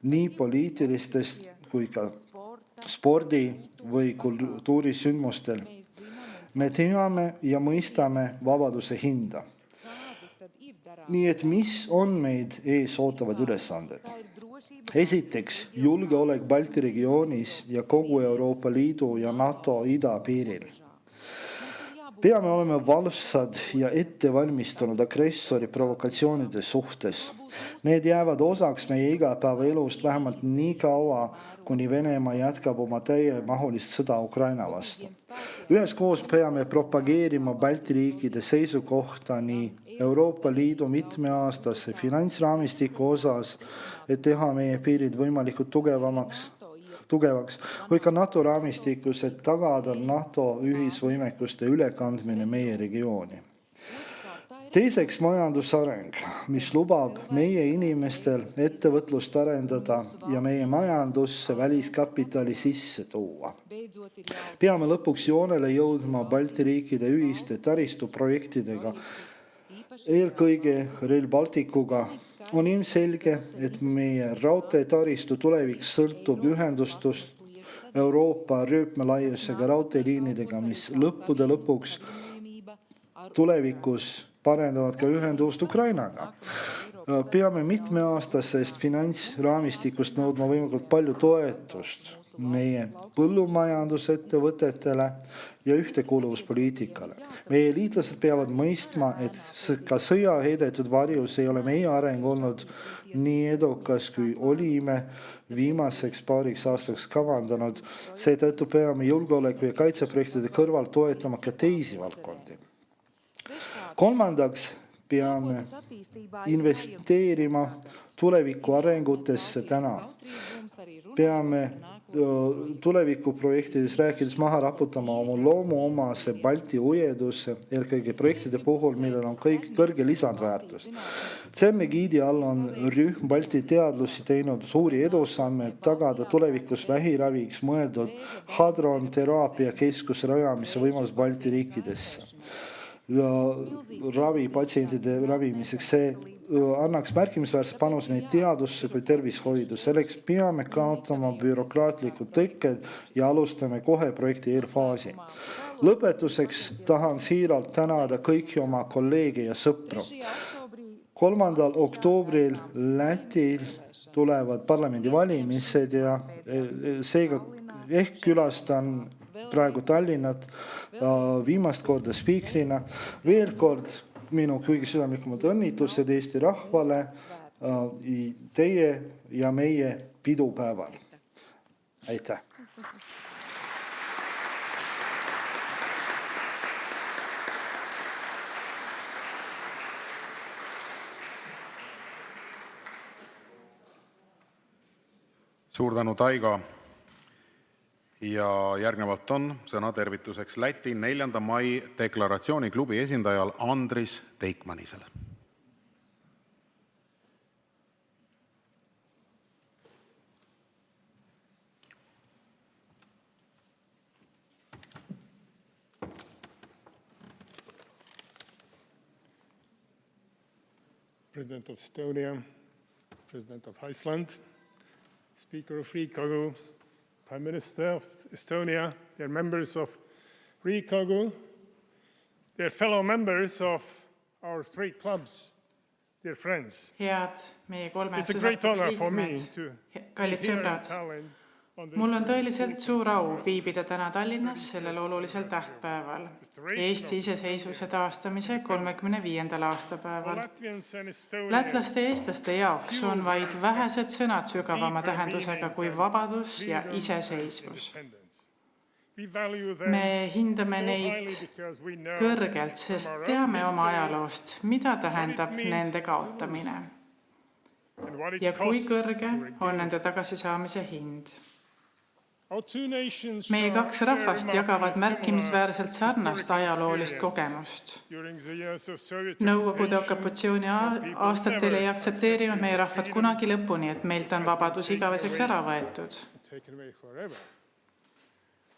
nii poliitilistes kui ka spordi või kultuurisündmustel. Me teame ja mõistame vabaduse hinda. Nii et mis on meid ees ootavad ülesanded? Esiteks, julgeolek Balti regioonis ja kogu Euroopa Liidu ja NATO idapiiril. Peame olema valvsad ja ettevalmistunud agressori provokatsioonide suhtes. Need jäävad osaks meie igapäevaelust vähemalt nii kaua, kuni Venemaa jätkab oma täiemahulist sõda Ukraina vastu. Üheskoos peame propageerima Balti riikide seisukohta nii Euroopa Liidu mitmeaastase finantsraamistiku osas, et teha meie piirid võimalikult tugevaks, kui ka NATO raamistikus, et tagada NATO ühisvõimekuste ülekandmine meie regiooni. Teiseks majandusareng, mis lubab meie inimestel ettevõtlust arendada ja meie majandusse väliskapitali sisse tuua. Peame lõpuks joonele jõudma Balti riikide ühiste taristuprojektidega, eelkõige Rail Balticuga. On ilmselge, et meie raudteetaristu tulevik sõltub ühendustust Euroopa rööpmelaiusega raudteeliinidega, mis lõppude lõpuks tulevikus parendavad ka ühendust Ukrainaga. Peame mitmeaastasest finantsraamistikust nõudma võimalikult palju toetust meie põllumajandusettevõtetele ja ühtekuuluvuspoliitikale. Meie liitlased peavad mõistma, et ka sõja heidetud varjus ei ole meie areng olnud nii edukas, kui olime viimaseks paariks aastaks kavandanud. Seetõttu peame julgeoleku ja kaitseprojektide kõrval toetama ka teisi valdkondi. Kolmandaks peame investeerima tuleviku arengutesse täna. Peame tulevikuprojektides rääkides maha raputama oma loomuomase Balti ujeduse, eelkõige projektide puhul, millel on kõrge lisandväärtus. CERN-i giidi all on rühm Balti teadlusi teinud suuri edusamme, et tagada tulevikus vähiraviks mõeldud Hadron teraapia keskuse rajamise võimalus Balti riikidesse. Ja ravi patsientide ravimiseks. See annaks märkimisväärse panuse nii teadusse kui tervishoidu. Selleks peame kaotama bürokraatlikud tõkked ja alustame kohe projekti eelfaasi. Lõpetuseks tahan siiralt tänada kõiki oma kolleege ja sõpru. 3. oktoobril Lätil tulevad parlamendivalimised ja seega ehk külastan praegu Tallinnat viimast korda spiikrina. Veel kord minu kõige südamlikumad õnnitlused Eesti rahvale teie ja meie pidupäeval. Aitäh! Suur tänu, Taigo! Ja järgnevalt on sõna tervituseks Läti 4. mai deklaratsiooni klubi esindajal Andris Teikmanisele. President of Estonia, President of Iceland, Speaker of Riigikogu, Prime Minister of Estonia, dear members of Riigikogu, dear fellow members of our three clubs, dear friends. Head meie kolme It's a great honor for me liikmed, to kallid be here in sõbrad. Tallinn on this Mul on tõeliselt suur au viibida täna Tallinnas sellel olulisel tähtpäeval, Eesti iseseisvuse taastamise 35. aastapäeval. Latvians and Estonians. Lätlaste ja eestlaste jaoks on vaid vähesed sõnad sügavama tähendusega kui vabadus ja iseseisvus. We value them Me hindame so neid highly because we know kõrgelt, sest from our teame own oma history ajaloost, mida tähendab nende kaotamine and what it ja kui costs kõrge to regain. on nende tagasisaamise hind. Our two nations Meie share kaks rahvast remarkably jagavad similar märkimisväärselt sarnast historical ajaloolist experience. kogemust. During the years of Soviet Nõukogude occupation, okupatsiooni our people aastatel ei never aktsepteerinud meie rahvad accepted kunagi lõpuni, et meilt on vabadus igaveseks ära võetud. taken away forever.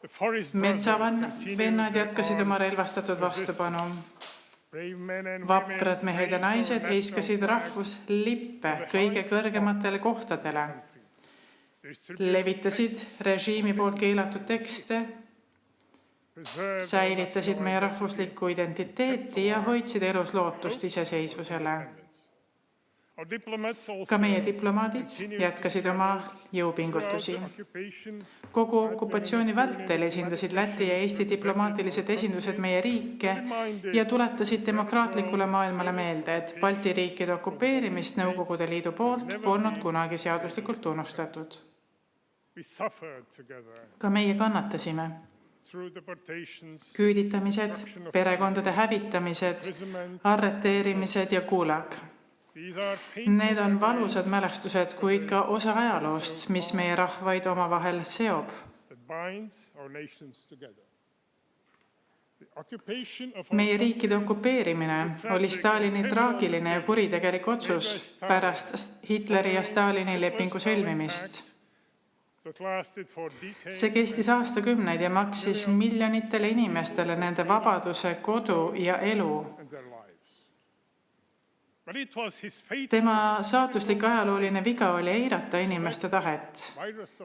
The forest Metsavennad jätkasid oma relvastatud vastupanu. Vaprad mehed ja naised heiskasid rahvuslippe kõige kõrgematele kohtadele, levitasid režiimi poolt keelatud tekste, säilitasid meie rahvuslikku identiteeti ja hoidsid elus lootust iseseisvusele. Ka meie diplomaadid jätkasid oma jõupingutusi. Kogu okupatsiooni vältel esindasid Läti ja Eesti diplomaatilised esindused meie riike ja tuletasid demokraatlikule maailmale meelde, et Balti riikide okupeerimist Nõukogude Liidu poolt polnud kunagi seaduslikult tunnustatud. Ka meie kannatasime. Küüditamised, perekondade hävitamised, arreteerimised ja gulag. Need on valusad mälestused, kuid ka osa ajaloost, mis meie rahvaid omavahel seob. Meie riikide okupeerimine oli Stalini traagiline ja kuritegelik otsus pärast Hitleri ja Stalini lepingu sõlmimist. See kestis aastakümneid ja maksis miljonitele inimestele nende vabaduse, kodu ja elu. Tema saatuslik ajalooline viga oli eirata inimeste tahet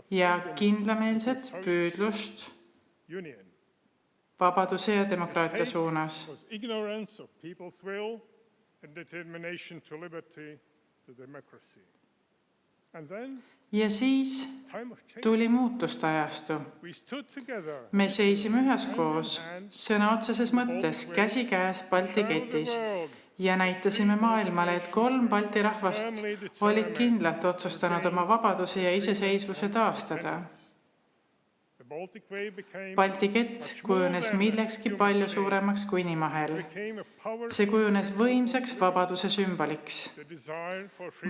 ja kindlameelset püüdlust vabaduse ja demokraatia suunas. Ja siis tuli muutuste ajastu. Me seisime üheskoos, sõna otseses mõttes, käsi käes Balti ketis ja näitasime maailmale, et 3 Balti rahvast olid kindlalt otsustanud oma vabaduse ja iseseisvuse taastada. Balti kett kujunes millekski palju suuremaks kui inimahel. See kujunes võimsaks vabaduse sümboliks.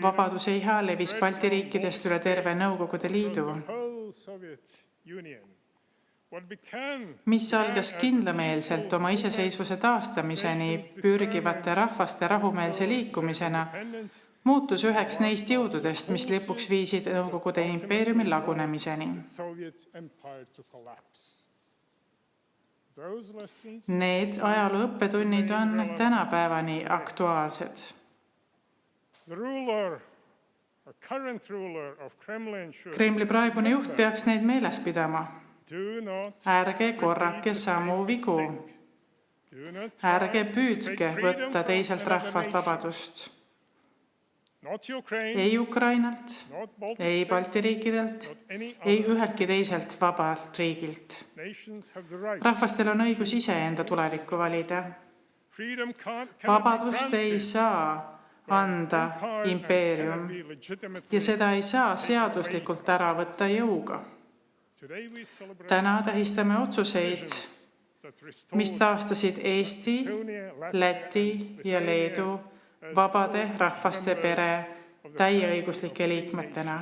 Vabaduse iha levis Balti riikidest üle terve Nõukogude Liidu, mis algas kindlameelselt oma iseseisvuse taastamiseni pürgivate rahvaste rahumeelse liikumisena, muutus üheks neist jõududest, mis lõpuks viisid Nõukogude impeeriumi lagunemiseni. Need ajaloo õppetunnid on tänapäevani aktuaalsed. Kremli praegune juht peaks neid meeles pidama. Ärge korrake samu vigu. Ärge püüdke võtta teiselt rahvalt vabadust. Ei Ukrainalt, ei Balti riikidelt, ei üheltki teiselt vabalt riigilt. Rahvastel on õigus iseenda tulevikku valida. Vabadust ei saa anda impeerium ja seda ei saa seaduslikult ära võtta jõuga. Täna tähistame otsuseid, mis taastasid Eesti, Läti ja Leedu vabade rahvaste pere täieõiguslike liikmetena.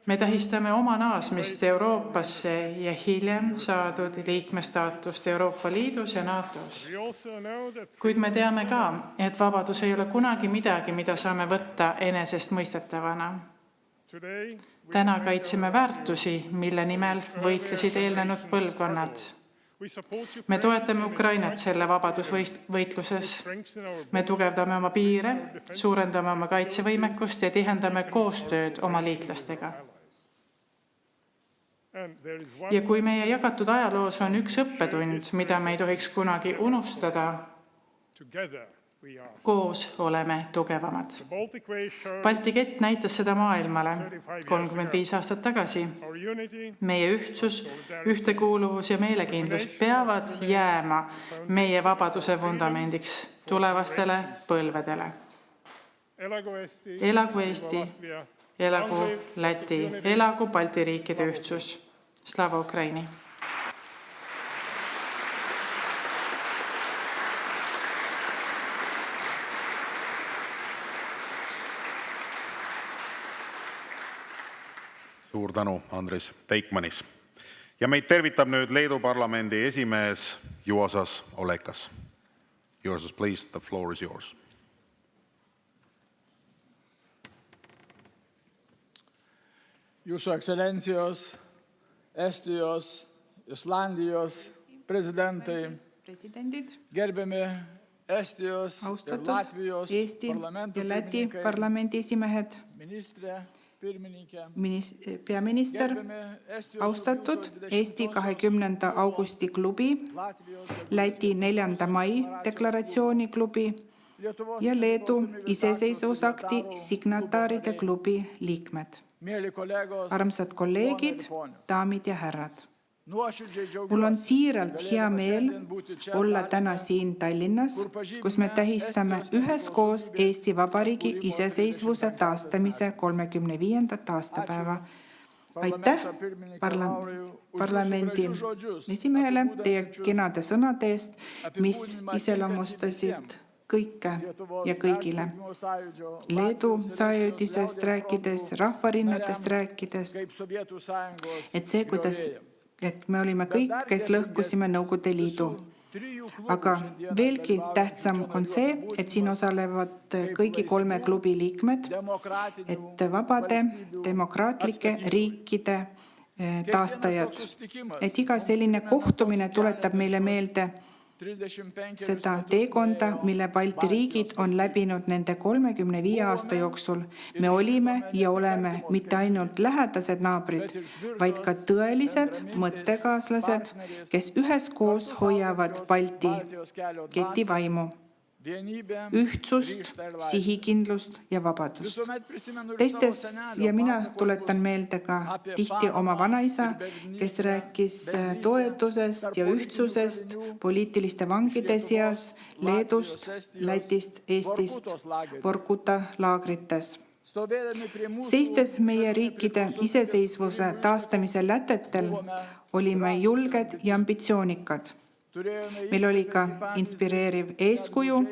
Me tähistame oma naasmist Euroopasse ja hiljem saadud liikmestaatust Euroopa Liidus ja NATOs. Kuid me teame ka, et vabadus ei ole kunagi midagi, mida saame võtta enesestmõistetavana. Täna kaitseme väärtusi, mille nimel võitlesid eelnenud põlvkonnad. Me toetame Ukrainat selle vabadusvõitluses. Me tugevdame oma piire, suurendame oma kaitsevõimekust ja tihendame koostööd oma liitlastega. Ja kui meie jagatud ajaloos on üks õppetund, mida me ei tohiks kunagi unustada, koos oleme tugevamad. Balti kett näitas seda maailmale 35 aastat tagasi. Meie ühtsus, ühtekuuluvus ja meelekindlus peavad jääma meie vabaduse vundamendiks tulevastele põlvedele. Elagu Eesti, elagu Läti, elagu Balti riikide ühtsus. Slava Ukraini! Suur tänu, Andris Teikmanis. Ja meid tervitab nüüd Leedu parlamendi esimees Juozas Olekas. Juozas, please, the floor is yours. Jūsu ekscelencijos, Estijos, Islandijos prezidentai, gerbiami Estijos ja Latvijos ja Läti parlamendi esimehed, peaminister, austatud Eesti 20. augusti klubi, Läti 4. mai deklaratsiooni klubi ja Leedu iseseisvusakti signataaride klubi liikmed. Armsad kolleegid, daamid ja härrad. Mul on siiralt hea meel olla täna siin Tallinnas, kus me tähistame üheskoos Eesti Vabariigi iseseisvuse taastamise 35. aastapäeva. Aitäh parlamendi esimehele teie kenade sõnade eest, mis iseloomustasid kõike ja kõigile. Leedu sajandisest rääkides, rahvarinnadest rääkides, et see, kuidas et me olime kõik, kes lõhkusime Nõukogude Liidu. Aga veelgi tähtsam on see, et siin osalevad kõigi 3 klubi liikmed, et vabade demokraatlike riikide taastajad. Et iga selline kohtumine tuletab meile meelde seda teekonda, mille Balti riigid on läbinud nende 35 aasta jooksul. Me olime ja oleme mitte ainult lähedased naabrid, vaid ka tõelised mõttekaaslased, kes üheskoos hoiavad Balti ketivaimu, ühtsust, sihikindlust ja vabadust. Teistes ja mina tuletan meelde ka tihti oma vanaisa, kes rääkis toetusest ja ühtsusest poliitiliste vangide seas Leedust, Lätist, Eestist, Vorkuta laagrites. Seistes meie riikide iseseisvuse taastamise lätetel olime julged ja ambitsioonikad. Meil oli ka inspireeriv eeskuju,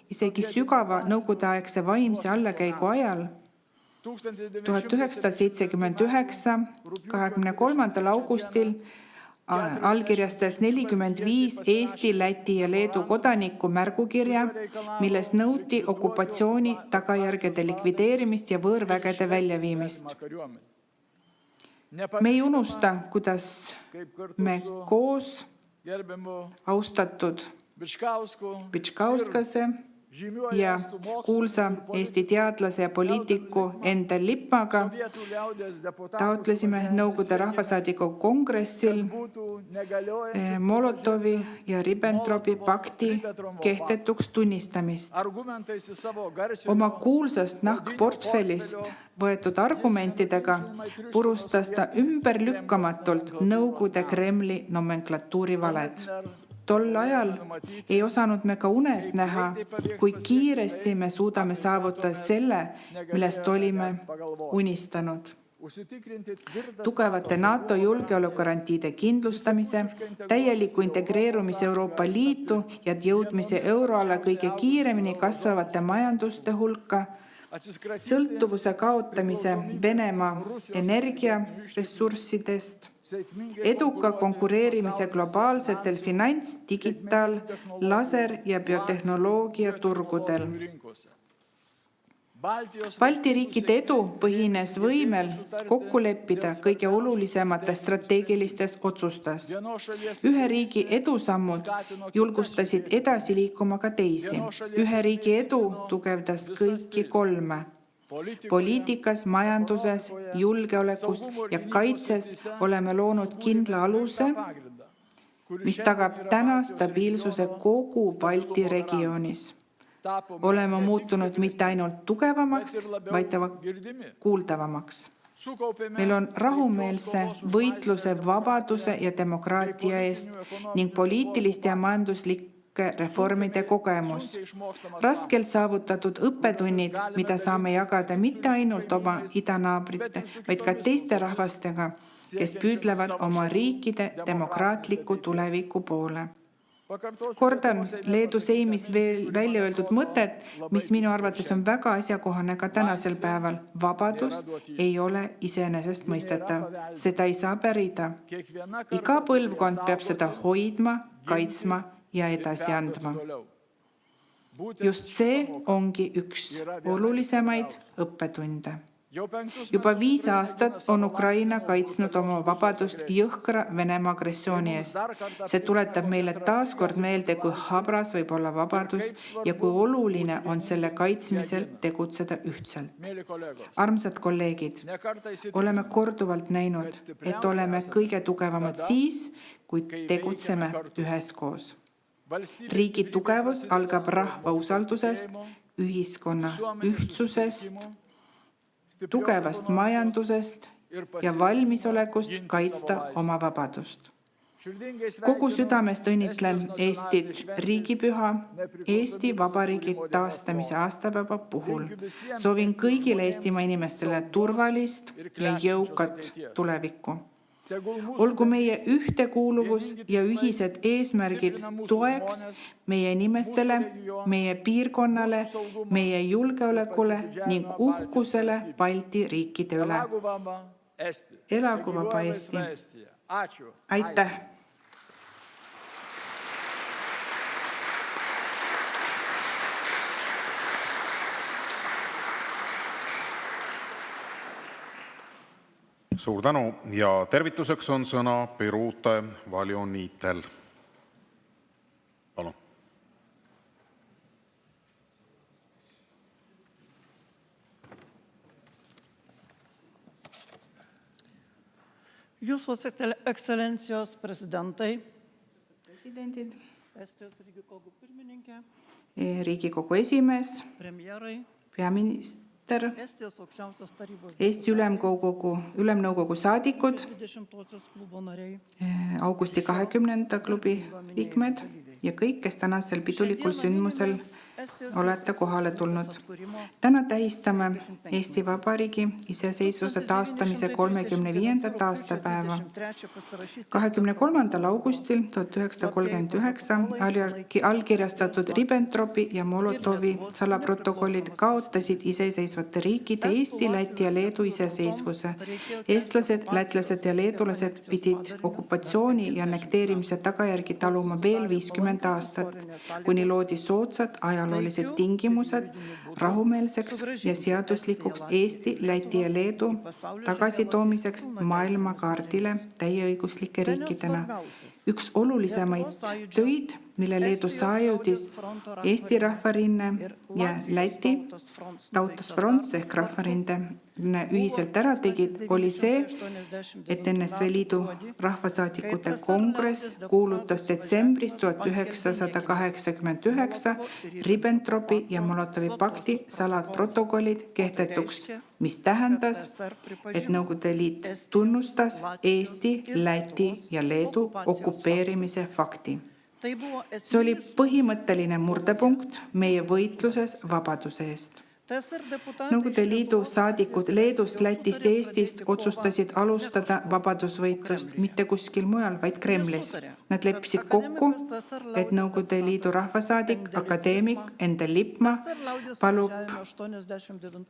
isegi sügava nõukogudeaegse vaimse allakäigu ajal. 1979, 23. augustil allkirjastas 45 Eesti, Läti ja Leedu kodanikku märgukirja, milles nõuti okupatsiooni tagajärgede likvideerimist ja võõrvägede väljaviimist. Me ei unusta, kuidas me koos austatud Bitškauskase ja kuulsa Eesti teadlase ja poliitiku Endel Lippmaga taotlesime Nõukogude rahvasaadiku kongressil Molotovi ja Ribbentropi pakti kehtetuks tunnistamist. Oma kuulsast nahkportfellist võetud argumentidega purustas ta ümberlükkamatult Nõukogude Kremli nomenklatuuri valed. Tol ajal ei osanud me ka unes näha, kui kiiresti me suudame saavutada selle, millest olime unistanud. Tugevate NATO julgeolekugarantiide kindlustamise, täieliku integreerumise Euroopa Liitu ja jõudmise euroala kõige kiiremini kasvavate majanduste hulka, sõltuvuse kaotamise Venemaa energiaressurssidest, eduka konkureerimise globaalsetel finants-, digitaal-, laser- ja biotehnoloogia turgudel. Balti riikide edu põhines võimel kokku leppida kõige olulisemates strateegilistes otsustes. Ühe riigi edusammud julgustasid edasi liikuma ka teisi. Ühe riigi edu tugevdas kõiki 3. Poliitikas, majanduses, julgeolekus ja kaitses oleme loonud kindla aluse, mis tagab täna stabiilsuse kogu Balti regioonis. Oleme muutunud mitte ainult tugevamaks, vaid kuuldavamaks. Meil on rahumeelse võitluse, vabaduse ja demokraatia eest ning poliitiliste ja majanduslike reformide kogemus. Raskelt saavutatud õppetunnid, mida saame jagada mitte ainult oma idanaabrite, vaid ka teiste rahvastega, kes püüdlevad oma riikide demokraatliku tuleviku poole. Kordan Leedu Seimis veel välja öeldud mõtet, mis minu arvates on väga asjakohane ka tänasel päeval. Vabadus ei ole iseenesest mõistetav. Seda ei saa pärida. Iga põlvkond peab seda hoidma, kaitsma ja edasi andma. Just see ongi üks olulisemaid õppetunde. Juba 5 aastat on Ukraina kaitsnud oma vabadust jõhkra Venemaa agressiooni eest. See tuletab meile taaskord meelde, kui habras võib olla vabadus ja kui oluline on selle kaitsmisel tegutseda ühtselt. Armsad kolleegid, oleme korduvalt näinud, et oleme kõige tugevamad siis, kui tegutseme üheskoos. Riigi tugevus algab rahva usaldusest, ühiskonna ühtsusest, tugevast majandusest ja valmisolekust kaitsta oma vabadust. Kogu südamest õnnitlen Eestit riigipüha, Eesti Vabariigi taastamise aastapäeva puhul. Soovin kõigile Eestimaa inimestele turvalist ja jõukat tulevikku. Olgu meie ühtekuuluvus ja ühised eesmärgid toeks meie inimestele, meie piirkonnale, meie julgeolekule ning uhkusele Balti riikide üle. Elagu vaba Eesti! aitäh! Suur tänu ja tervituseks on sõna Birute Valjoniitel. Palun. Jūsų ekscelencijos prezidentai, Presidendid, Estijos Riigikogu pirmininkė, Riigikogu esimees, premjerai, peaminister, Estijos aukščiausios tarybos Eesti Ülemnõukogu saadikud, 20-osios klubo nariai. Augusti 20. klubi liikmed ja kõik, kes tänasel pidulikul sündmusel olete kohale tulnud. Täna tähistame Eesti Vabariigi iseseisvuse taastamise 35. aastapäeva. 23. augustil 1939 allkirjastatud Ribbentropi ja Molotovi salaprotokollid kaotasid iseseisvate riikide Eesti, Läti ja Leedu iseseisvuse. Eestlased, lätlased ja leedulased pidid okupatsiooni ja annekteerimise tagajärgi taluma veel 50 aastat, kuni loodi soodsad ajaloolised tingimused rahumeelseks ja seaduslikuks Eesti, Läti ja Leedu tagasitoomiseks maailmakaardile täieõiguslike riikidena. Üks olulisemaid töid, mille Leedu saajudis Eesti Rahvarinne ja Läti Tautas Front ehk Rahvarinde ühiselt ära tegid, oli see, et NSV Liidu rahvasaadikute kongress kuulutas detsembris 1989 Ribbentropi ja Molotovi pakti saladprotokollid kehtetuks, mis tähendas, et Nõukogude Liit tunnustas Eesti, Läti ja Leedu okupeerimise fakti. See oli põhimõtteline murdepunkt meie võitluses vabaduse eest. Nõukogude Liidu saadikud Leedust, Lätist ja Eestist otsustasid alustada vabadusvõitlust mitte kuskil mujal, vaid Kremlis. Nad leppisid kokku, et Nõukogude Liidu rahvasaadik, akadeemik Endel Lippmaa palub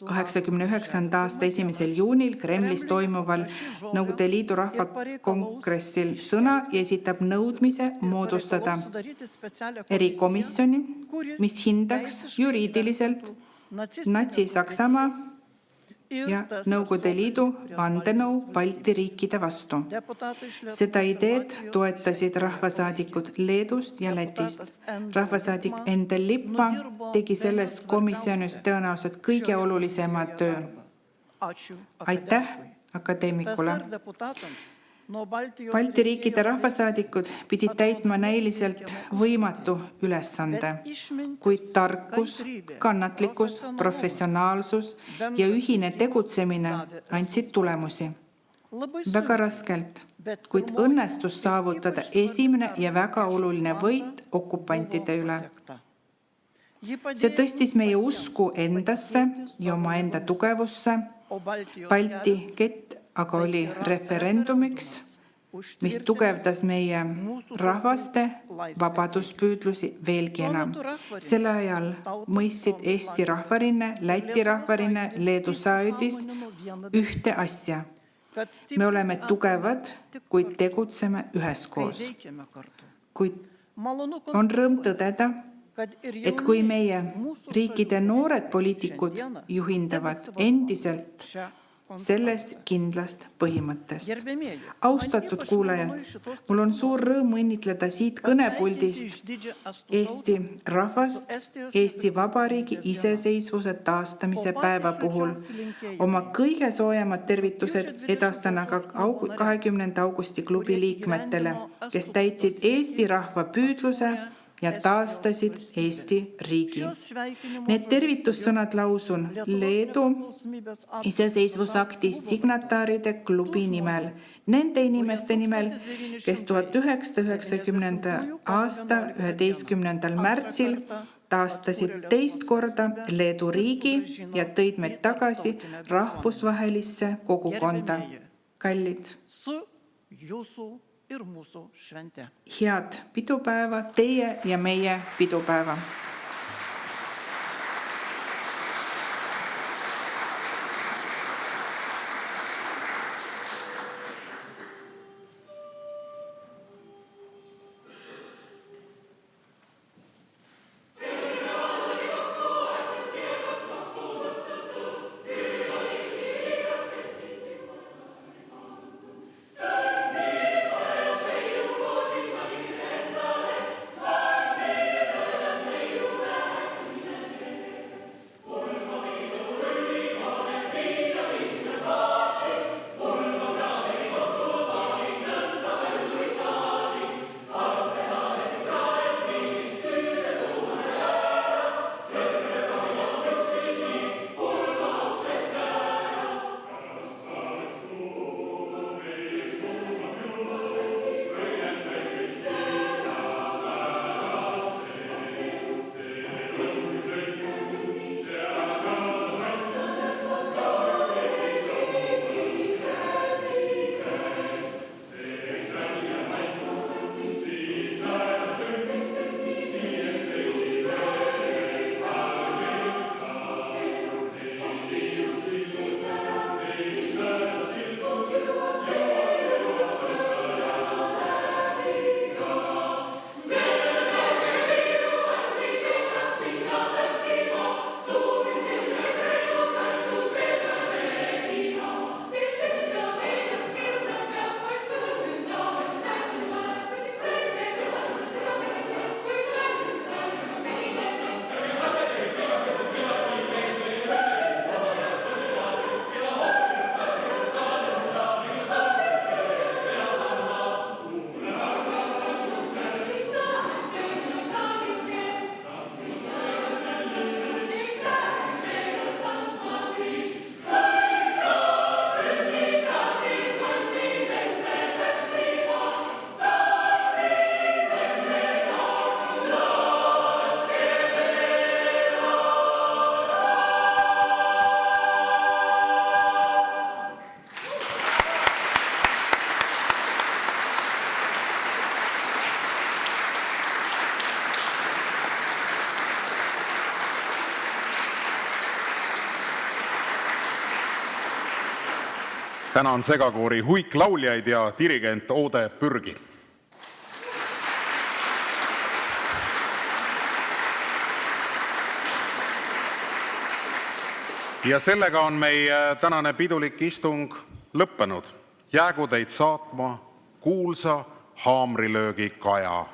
89. aasta 1. juunil Kremlis toimuval Nõukogude Liidu rahvakongressil sõna ja esitab nõudmise moodustada erikomisjoni, mis hindaks juriidiliselt Natsi-Saksamaa ja Nõukogude Liidu vandenõu Balti riikide vastu. Seda ideed toetasid rahvasaadikud Leedust ja Lätist. Rahvasaadik Endel Lippmaa tegi selles komisjonis tõenäoliselt kõige olulisema töö. Aitäh akadeemikule! Balti riikide rahvasaadikud pidid täitma näiliselt võimatu ülesande, kuid tarkus, kannatlikkus, professionaalsus ja ühine tegutsemine andsid tulemusi. Väga raskelt, kuid õnnestus saavutada esimene ja väga oluline võit okupantide üle. See tõstis meie usku endasse ja omaenda tugevusse. Balti kett aga oli referendumiks, mis tugevdas meie rahvaste vabaduspüüdlusi veelgi enam. Sel ajal mõistsid Eesti Rahvarinne, Läti Rahvarinne, Leedu saajudis ühte asja. Me oleme tugevad, kuid tegutseme üheskoos. Kuid on rõõm tõdeda, et kui meie riikide noored poliitikud juhindavad endiselt sellest kindlast põhimõttest. Austatud kuulajad, mul on suur rõõm õnnitleda siit kõnepuldist Eesti rahvast Eesti Vabariigi iseseisvuse taastamise päeva puhul. Oma kõige soojemad tervitused edastan aga 20. augusti klubi liikmetele, kes täitsid Eesti rahva püüdluse ja taastasid Eesti riigi. Need tervitussõnad lausun Leedu iseseisvusakti signataaride klubi nimel, nende inimeste nimel, kes 1990. aasta 11. märtsil taastasid teist korda Leedu riigi ja tõid meid tagasi rahvusvahelisse kogukonda. Kallid, head pidupäeva, teie ja meie pidupäeva. tänan segakoori huiklauljaid ja dirigent Oode Pürgi. Ja sellega on meie tänane pidulik istung lõppenud. Jäägu teid saatma kuulsa haamrilöögi kaja.